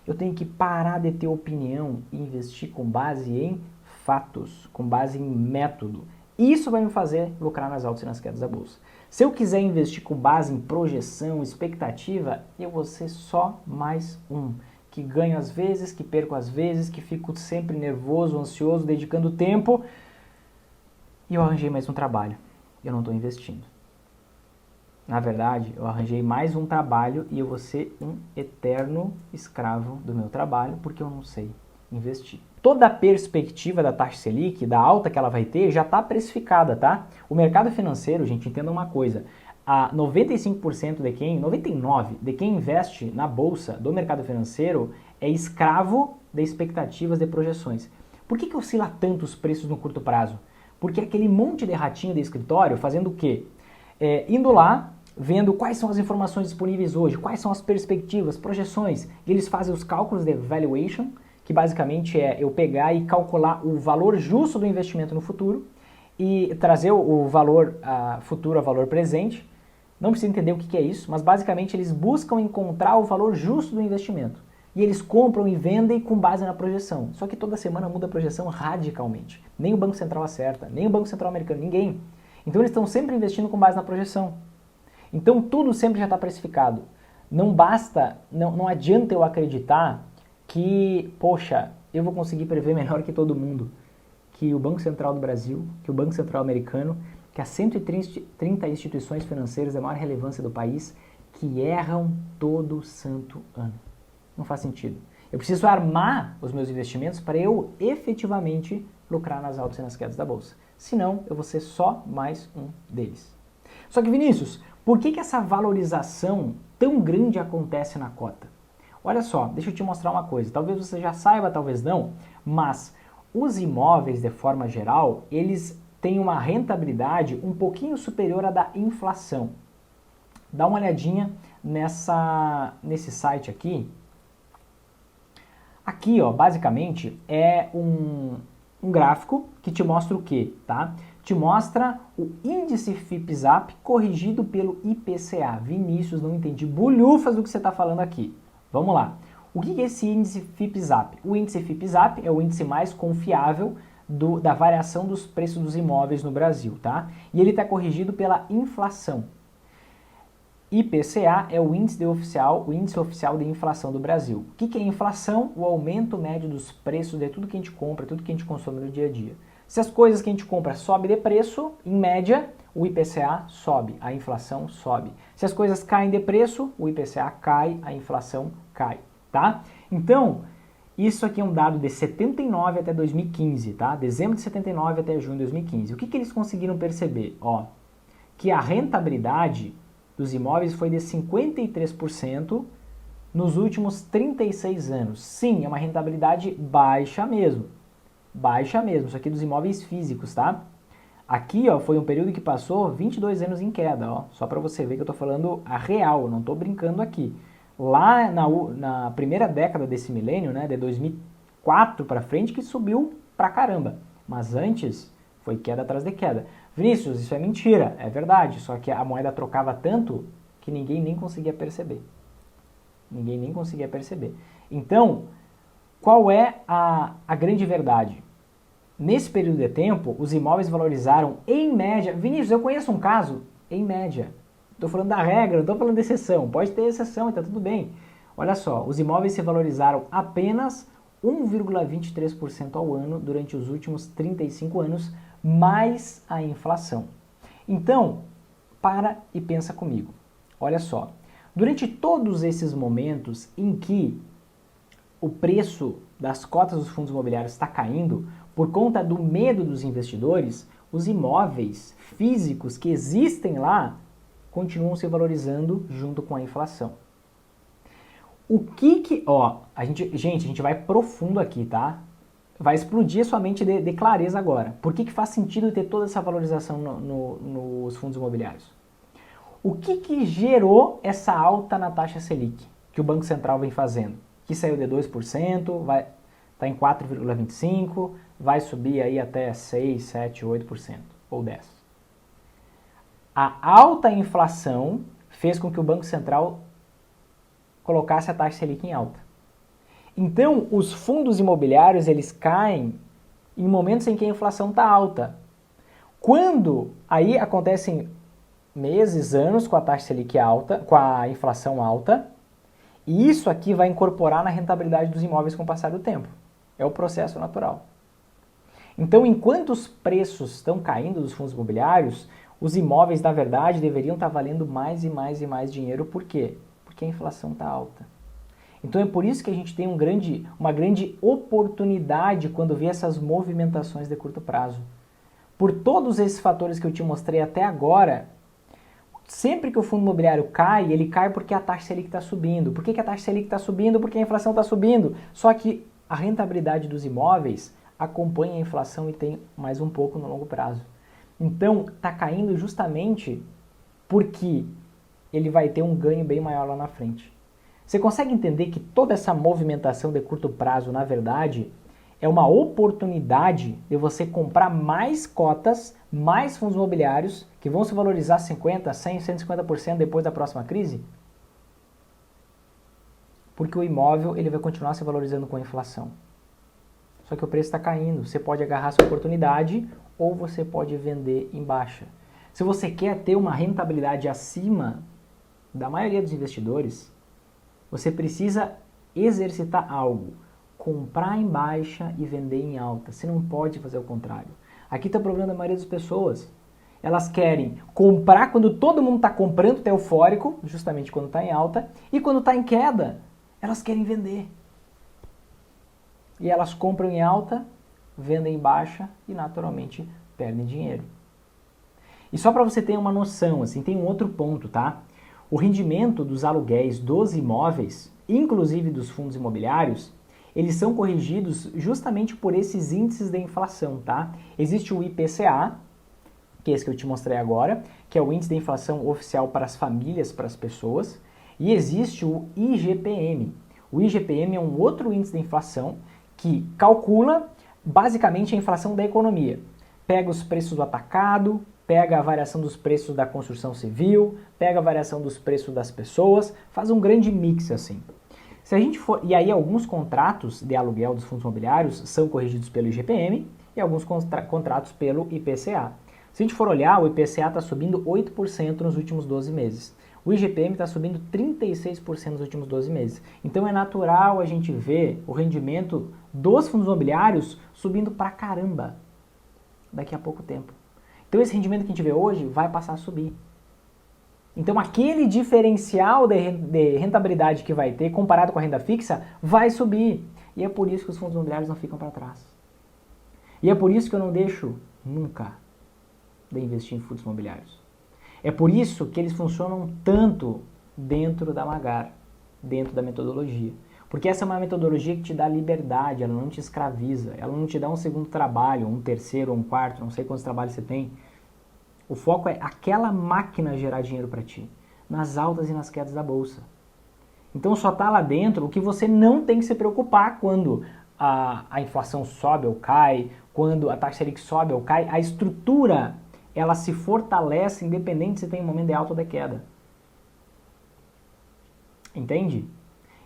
Eu tenho que parar de ter opinião e investir com base em fatos, com base em método. Isso vai me fazer lucrar nas altas e nas quedas da bolsa. Se eu quiser investir com base em projeção, expectativa, eu vou ser só mais um. Que ganho às vezes, que perco às vezes, que fico sempre nervoso, ansioso, dedicando tempo. E eu arranjei mais um trabalho. Eu não estou investindo. Na verdade, eu arranjei mais um trabalho e eu vou ser um eterno escravo do meu trabalho porque eu não sei investir. Toda a perspectiva da taxa Selic, da alta que ela vai ter, já está precificada, tá? O mercado financeiro, gente, entenda uma coisa. A 95% de quem, 99% de quem investe na bolsa do mercado financeiro é escravo de expectativas de projeções. Por que oscila tanto os preços no curto prazo? Porque aquele monte de ratinho de escritório fazendo o quê? Indo lá, vendo quais são as informações disponíveis hoje, quais são as perspectivas, projeções, e eles fazem os cálculos de valuation, que basicamente é eu pegar e calcular o valor justo do investimento no futuro, e trazer o valor futuro a valor presente. Não precisa entender o que é isso, mas basicamente eles buscam encontrar o valor justo do investimento. E eles compram e vendem com base na projeção. Só que toda semana muda a projeção radicalmente. Nem o Banco Central acerta, nem o Banco Central americano, ninguém. Então eles estão sempre investindo com base na projeção. Então tudo sempre já está precificado. Não basta, não adianta eu acreditar que, poxa, eu vou conseguir prever melhor que todo mundo, que o Banco Central do Brasil, que o Banco Central americano, que as 130 instituições financeiras da maior relevância do país, que erram todo santo ano. Não faz sentido. Eu preciso armar os meus investimentos para eu efetivamente lucrar nas altas e nas quedas da bolsa. Senão, eu vou ser só mais um deles. Só que, Vinícius, por que essa valorização tão grande acontece na cota? Olha só, deixa eu te mostrar uma coisa. Talvez você já saiba, talvez não, mas os imóveis, de forma geral, eles têm uma rentabilidade um pouquinho superior à da inflação. Dá uma olhadinha nesse site aqui. Aqui, ó, basicamente, é um gráfico que te mostra o quê, tá? Te mostra o índice FIPZAP corrigido pelo IPCA. Vinícius, não entendi bulhufas do que você está falando aqui. Vamos lá. O que é esse índice FIPZAP? O índice FIPZAP é o índice mais confiável da variação dos preços dos imóveis no Brasil, tá? E ele está corrigido pela inflação. IPCA é o índice oficial de inflação do Brasil. O que é inflação? O aumento médio dos preços de tudo que a gente compra, tudo que a gente consome no dia a dia. Se as coisas que a gente compra sobem de preço, em média, o IPCA sobe, a inflação sobe. Se as coisas caem de preço, o IPCA cai, a inflação cai, tá? Então, isso aqui é um dado de 79 até 2015, tá? Dezembro de 79 até junho de 2015. O que eles conseguiram perceber? Ó, que a rentabilidade dos imóveis foi de 53% nos últimos 36 anos. Sim, é uma rentabilidade baixa mesmo. Baixa mesmo, isso aqui dos imóveis físicos, tá? Aqui, ó, foi um período que passou 22 anos em queda, ó. Só para você ver que eu tô falando a real, não tô brincando aqui. Lá na primeira década desse milênio, né, de 2004 para frente, que subiu pra caramba. Mas antes, foi queda atrás de queda. Vinícius, isso é mentira, é verdade, só que a moeda trocava tanto que ninguém nem conseguia perceber. Ninguém nem conseguia perceber. Então, qual é a grande verdade? Nesse período de tempo, os imóveis valorizaram em média... Vinícius, eu conheço um caso, em média. Estou falando da regra, não estou falando de exceção. Pode ter exceção e está tudo bem. Olha só, os imóveis se valorizaram apenas 1,23% ao ano durante os últimos 35 anos, mais a inflação. Então, para e pensa comigo. Olha só, durante todos esses momentos em que o preço das cotas dos fundos imobiliários está caindo, por conta do medo dos investidores, os imóveis físicos que existem lá continuam se valorizando junto com a inflação. A gente vai profundo aqui, tá? Vai explodir a sua mente de clareza agora. Por que faz sentido ter toda essa valorização nos fundos imobiliários? O que gerou essa alta na taxa Selic que o Banco Central vem fazendo? Que saiu de 2%, está em 4,25%, vai subir aí até 6%, 7%, 8% ou 10%. A alta inflação fez com que o Banco Central colocasse a taxa Selic em alta. Então, os fundos imobiliários, eles caem em momentos em que a inflação está alta. Quando aí acontecem meses, anos com a taxa Selic alta, com a inflação alta, e isso aqui vai incorporar na rentabilidade dos imóveis com o passar do tempo. É o processo natural. Então, enquanto os preços estão caindo dos fundos imobiliários, os imóveis, na verdade, deveriam estar valendo mais e mais e mais dinheiro. Por quê? Porque a inflação está alta. Então é por isso que a gente tem uma grande oportunidade quando vê essas movimentações de curto prazo. Por todos esses fatores que eu te mostrei até agora, sempre que o fundo imobiliário cai, ele cai porque a taxa Selic está subindo. Por que a taxa Selic está subindo? Porque a inflação está subindo. Só que a rentabilidade dos imóveis acompanha a inflação e tem mais um pouco no longo prazo. Então está caindo justamente porque ele vai ter um ganho bem maior lá na frente. Você consegue entender que toda essa movimentação de curto prazo, na verdade, é uma oportunidade de você comprar mais cotas, mais fundos imobiliários que vão se valorizar 50%, 100%, 150% depois da próxima crise? Porque o imóvel ele vai continuar se valorizando com a inflação. Só que o preço está caindo. Você pode agarrar essa oportunidade ou você pode vender em baixa. Se você quer ter uma rentabilidade acima da maioria dos investidores, você precisa exercitar algo. Comprar em baixa e vender em alta. Você não pode fazer o contrário. Aqui está o problema da maioria das pessoas. Elas querem comprar quando todo mundo está comprando, está eufórico, justamente quando está em alta, e quando está em queda, elas querem vender. E elas compram em alta, vendem em baixa e naturalmente perdem dinheiro. E só para você ter uma noção, assim, tem um outro ponto, tá? O rendimento dos aluguéis dos imóveis, inclusive dos fundos imobiliários, eles são corrigidos justamente por esses índices de inflação, tá? Existe o IPCA, que é esse que eu te mostrei agora, que é o índice de inflação oficial para as famílias, para as pessoas, e existe o IGPM. O IGPM é um outro índice de inflação que calcula basicamente a inflação da economia. Pega os preços do atacado, pega a variação dos preços da construção civil, pega a variação dos preços das pessoas, faz um grande mix assim. Se a gente for, e aí alguns contratos de aluguel dos fundos imobiliários são corrigidos pelo IGPM e alguns contratos pelo IPCA. Se a gente for olhar, o IPCA está subindo 8% nos últimos 12 meses. O IGPM está subindo 36% nos últimos 12 meses. Então é natural a gente ver o rendimento dos fundos imobiliários subindo pra caramba daqui a pouco tempo. Então esse rendimento que a gente vê hoje vai passar a subir. Então aquele diferencial de rentabilidade que vai ter comparado com a renda fixa vai subir. E é por isso que os fundos imobiliários não ficam para trás. E é por isso que eu não deixo nunca de investir em fundos imobiliários. É por isso que eles funcionam tanto dentro da Magar, dentro da metodologia. Porque essa é uma metodologia que te dá liberdade, ela não te escraviza, ela não te dá um segundo trabalho, um terceiro, um quarto, não sei quantos trabalhos você tem. O foco é aquela máquina gerar dinheiro para ti, nas altas e nas quedas da bolsa. Então só está lá dentro o que você não tem que se preocupar quando a inflação sobe ou cai, quando a taxa Selic sobe ou cai, a estrutura ela se fortalece independente se tem um momento de alta ou de queda. Entende?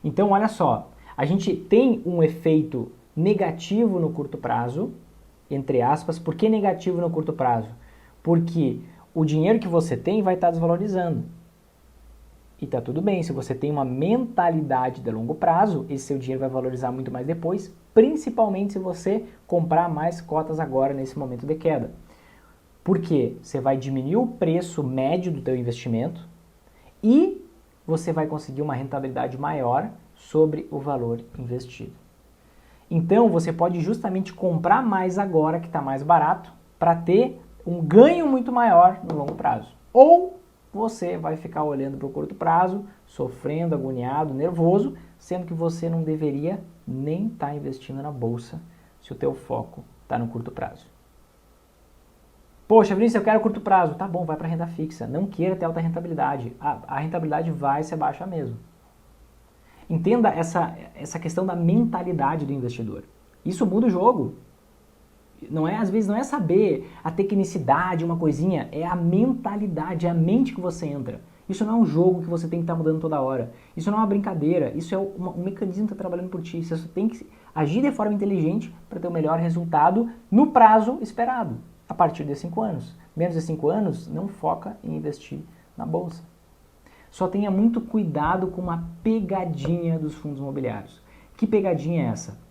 Então olha só, a gente tem um efeito negativo no curto prazo, entre aspas. Por que negativo no curto prazo? Porque o dinheiro que você tem vai estar desvalorizando. E tá tudo bem, se você tem uma mentalidade de longo prazo, esse seu dinheiro vai valorizar muito mais depois, principalmente se você comprar mais cotas agora nesse momento de queda. Porque você vai diminuir o preço médio do teu investimento e você vai conseguir uma rentabilidade maior sobre o valor investido. Então você pode justamente comprar mais agora que está mais barato para ter um ganho muito maior no longo prazo. Ou você vai ficar olhando para o curto prazo, sofrendo, agoniado, nervoso, sendo que você não deveria nem estar investindo na bolsa se o teu foco está no curto prazo. Poxa, Vinícius, eu quero curto prazo. Tá bom, vai para renda fixa. Não queira ter alta rentabilidade. A rentabilidade vai ser baixa mesmo. Entenda essa questão da mentalidade do investidor. Isso muda o jogo. Não é, às vezes não é saber a tecnicidade, uma coisinha, é a mentalidade, é a mente que você entra. Isso não é um jogo que você tem que estar mudando toda hora. Isso não é uma brincadeira, isso é um mecanismo que está trabalhando por ti. Você tem que agir de forma inteligente para ter o melhor resultado no prazo esperado, a partir de 5 anos. Menos de 5 anos, não foca em investir na bolsa. Só tenha muito cuidado com uma pegadinha dos fundos imobiliários. Que pegadinha é essa?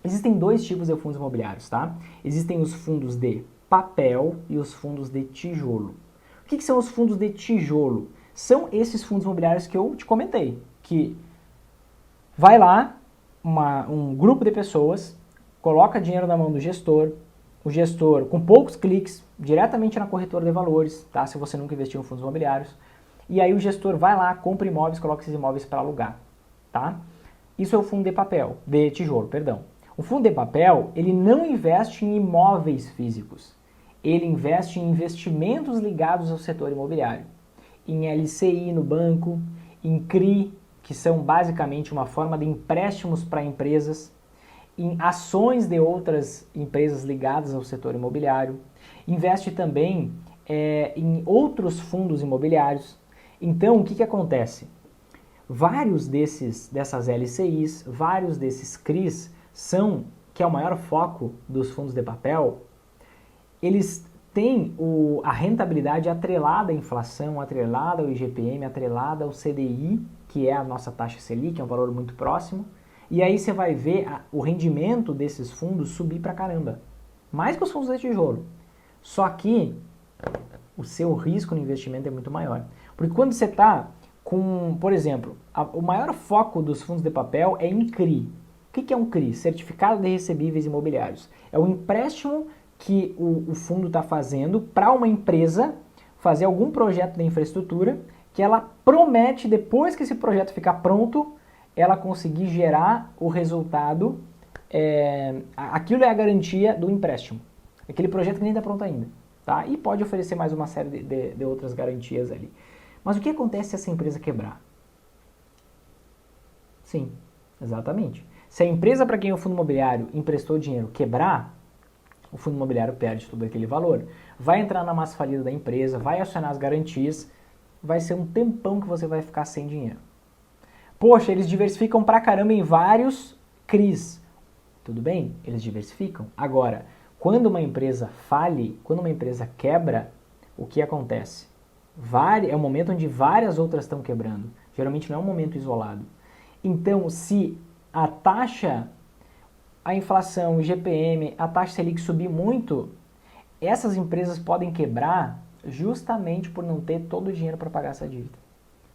Existem dois tipos de fundos imobiliários, tá? Existem os fundos de papel e os fundos de tijolo. O que são os fundos de tijolo? São esses fundos imobiliários que eu te comentei, que vai lá um grupo de pessoas, coloca dinheiro na mão do gestor, o gestor, com poucos cliques, diretamente na corretora de valores, tá? Se você nunca investiu em fundos imobiliários, e aí o gestor vai lá, compra imóveis, coloca esses imóveis para alugar, tá? Isso é o fundo de papel, de tijolo, perdão. O fundo de papel, ele não investe em imóveis físicos. Ele investe em investimentos ligados ao setor imobiliário. Em LCI no banco, em CRI, que são basicamente uma forma de empréstimos para empresas, em ações de outras empresas ligadas ao setor imobiliário, investe também em outros fundos imobiliários. Então, o que acontece? Vários dessas LCIs, vários desses CRIs que é o maior foco dos fundos de papel, eles têm a rentabilidade atrelada à inflação, atrelada ao IGPM, atrelada ao CDI, que é a nossa taxa Selic, é um valor muito próximo, e aí você vai ver o rendimento desses fundos subir pra caramba, mais que os fundos de tijolo. Só que o seu risco no investimento é muito maior. Porque quando você está com, por exemplo, o maior foco dos fundos de papel é em CRI. O que é um CRI? Certificado de Recebíveis Imobiliários. É um empréstimo que o fundo está fazendo para uma empresa fazer algum projeto de infraestrutura que ela promete, depois que esse projeto ficar pronto, ela conseguir gerar o resultado. Aquilo é a garantia do empréstimo. Aquele projeto que nem está pronto ainda. Tá? E pode oferecer mais uma série de outras garantias ali. Mas o que acontece se essa empresa quebrar? Sim, exatamente. Se a empresa para quem o fundo imobiliário emprestou dinheiro quebrar, o fundo imobiliário perde todo aquele valor. Vai entrar na massa falida da empresa, vai acionar as garantias, vai ser um tempão que você vai ficar sem dinheiro. Poxa, eles diversificam pra caramba em vários CRIs. Tudo bem? Eles diversificam. Agora, quando uma empresa fale, quando uma empresa quebra, o que acontece? É um momento onde várias outras estão quebrando. Geralmente não é um momento isolado. Então, se a taxa, a inflação, o IGPM, a taxa Selic subir muito, essas empresas podem quebrar justamente por não ter todo o dinheiro para pagar essa dívida.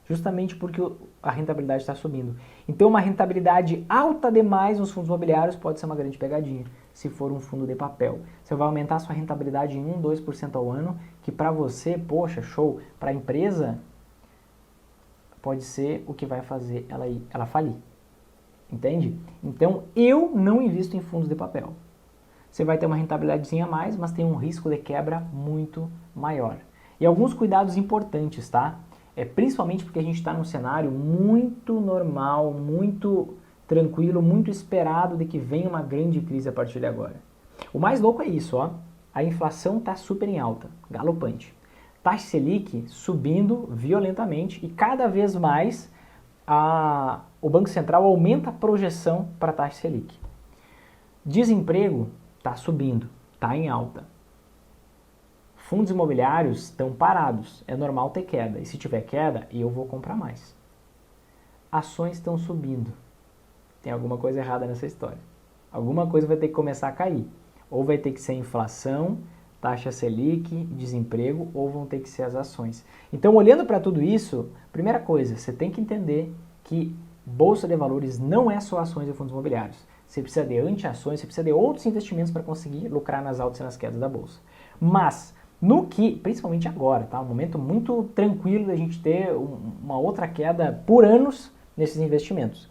Justamente porque a rentabilidade está subindo. Então, uma rentabilidade alta demais nos fundos imobiliários pode ser uma grande pegadinha, se for um fundo de papel. Você vai aumentar a sua rentabilidade em 1, 2% ao ano, que para você, poxa, show, para a empresa, pode ser o que vai fazer ela falir. Entende? Então, eu não invisto em fundos de papel. Você vai ter uma rentabilidadezinha a mais, mas tem um risco de quebra muito maior. E alguns cuidados importantes, tá? Principalmente porque a gente está num cenário muito normal, muito tranquilo, muito esperado de que venha uma grande crise a partir de agora. O mais louco é isso, ó. A inflação está super em alta, galopante. Taxa Selic subindo violentamente e cada vez mais o Banco Central aumenta a projeção para a taxa Selic. Desemprego está subindo, está em alta. Fundos imobiliários estão parados, é normal ter queda. E se tiver queda, eu vou comprar mais. Ações estão subindo. Tem alguma coisa errada nessa história. Alguma coisa vai ter que começar a cair. Ou vai ter que ser inflação, taxa Selic, desemprego, ou vão ter que ser as ações. Então, olhando para tudo isso, primeira coisa, você tem que entender que Bolsa de Valores não é só ações e fundos imobiliários. Você precisa de anti-ações, você precisa de outros investimentos para conseguir lucrar nas altas e nas quedas da Bolsa. Mas, principalmente agora, tá? Um momento muito tranquilo da gente ter uma outra queda por anos nesses investimentos.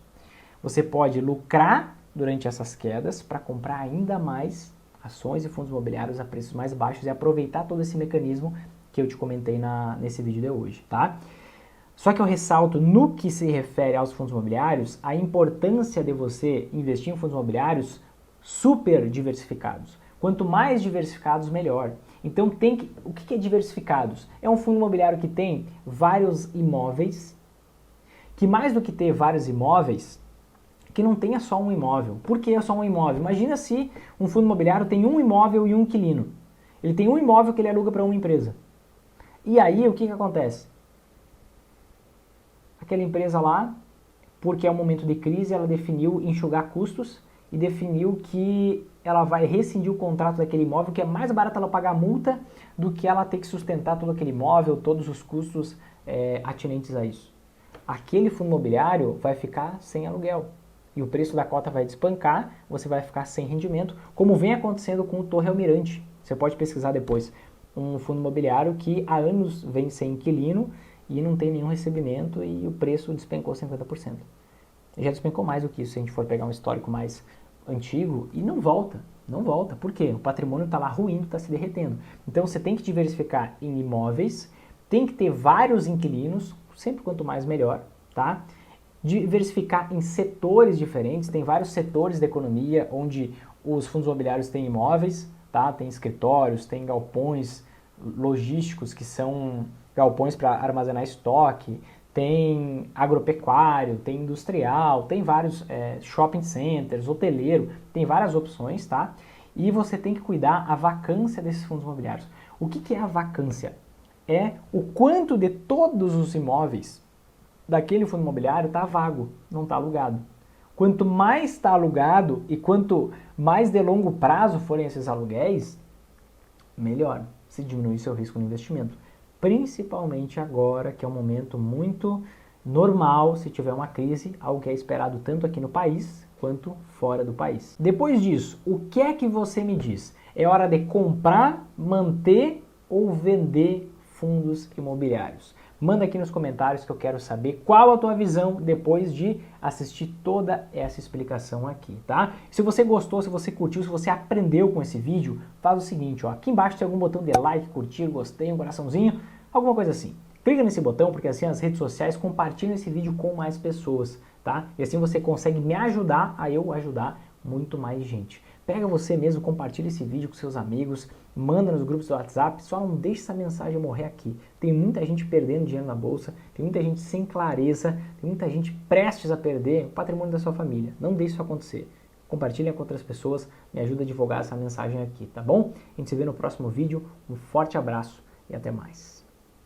Você pode lucrar durante essas quedas para comprar ainda mais ações e fundos imobiliários a preços mais baixos e aproveitar todo esse mecanismo que eu te comentei nesse vídeo de hoje, tá? Só que eu ressalto, no que se refere aos fundos imobiliários, a importância de você investir em fundos imobiliários super diversificados. Quanto mais diversificados, melhor. Então, o que é diversificados? É um fundo imobiliário que tem vários imóveis, que mais do que ter vários imóveis, que não tenha só um imóvel. Por que só um imóvel? Imagina se um fundo imobiliário tem um imóvel e um inquilino. Ele tem um imóvel que ele aluga para uma empresa. E aí, o que acontece? Aquela empresa lá, porque é um momento de crise, ela definiu enxugar custos e definiu que ela vai rescindir o contrato daquele imóvel, que é mais barato ela pagar multa do que ela ter que sustentar todo aquele imóvel, todos os custos atinentes a isso. Aquele fundo imobiliário vai ficar sem aluguel. E o preço da cota vai despancar, você vai ficar sem rendimento, como vem acontecendo com o Torre Almirante. Você pode pesquisar depois. Um fundo imobiliário que há anos vem sem inquilino e não tem nenhum recebimento e o preço despencou 50%. Já despencou mais do que isso, se a gente for pegar um histórico mais antigo, e não volta. Não volta. Por quê? O patrimônio está lá ruindo, está se derretendo. Então você tem que diversificar em imóveis, tem que ter vários inquilinos, sempre quanto mais melhor, tá? Diversificar em setores diferentes, tem vários setores da economia onde os fundos imobiliários têm imóveis, tá? Tem escritórios, tem galpões logísticos que são galpões para armazenar estoque, tem agropecuário, tem industrial, tem vários shopping centers, hoteleiro, tem várias opções, tá? E você tem que cuidar a vacância desses fundos imobiliários. O que é a vacância? É o quanto de todos os imóveis daquele fundo imobiliário está vago, não está alugado. Quanto mais está alugado e quanto mais de longo prazo forem esses aluguéis, melhor se diminui seu risco no investimento. Principalmente agora, que é um momento muito normal se tiver uma crise, algo que é esperado tanto aqui no país quanto fora do país. Depois disso, o que é que você me diz? É hora de comprar, manter ou vender fundos imobiliários? Manda aqui nos comentários que eu quero saber qual a tua visão depois de assistir toda essa explicação aqui, tá? Se você gostou, se você curtiu, se você aprendeu com esse vídeo, faz o seguinte, ó, aqui embaixo tem algum botão de like, curtir, gostei, um coraçãozinho, alguma coisa assim. Clica nesse botão porque assim as redes sociais compartilham esse vídeo com mais pessoas, tá? E assim você consegue me ajudar a eu ajudar muito mais gente. Pega você mesmo, compartilha esse vídeo com seus amigos, manda nos grupos do WhatsApp, só não deixe essa mensagem morrer aqui. Tem muita gente perdendo dinheiro na bolsa, tem muita gente sem clareza, tem muita gente prestes a perder o patrimônio da sua família. Não deixe isso acontecer. Compartilha com outras pessoas, me ajuda a divulgar essa mensagem aqui, tá bom? A gente se vê no próximo vídeo, um forte abraço e até mais.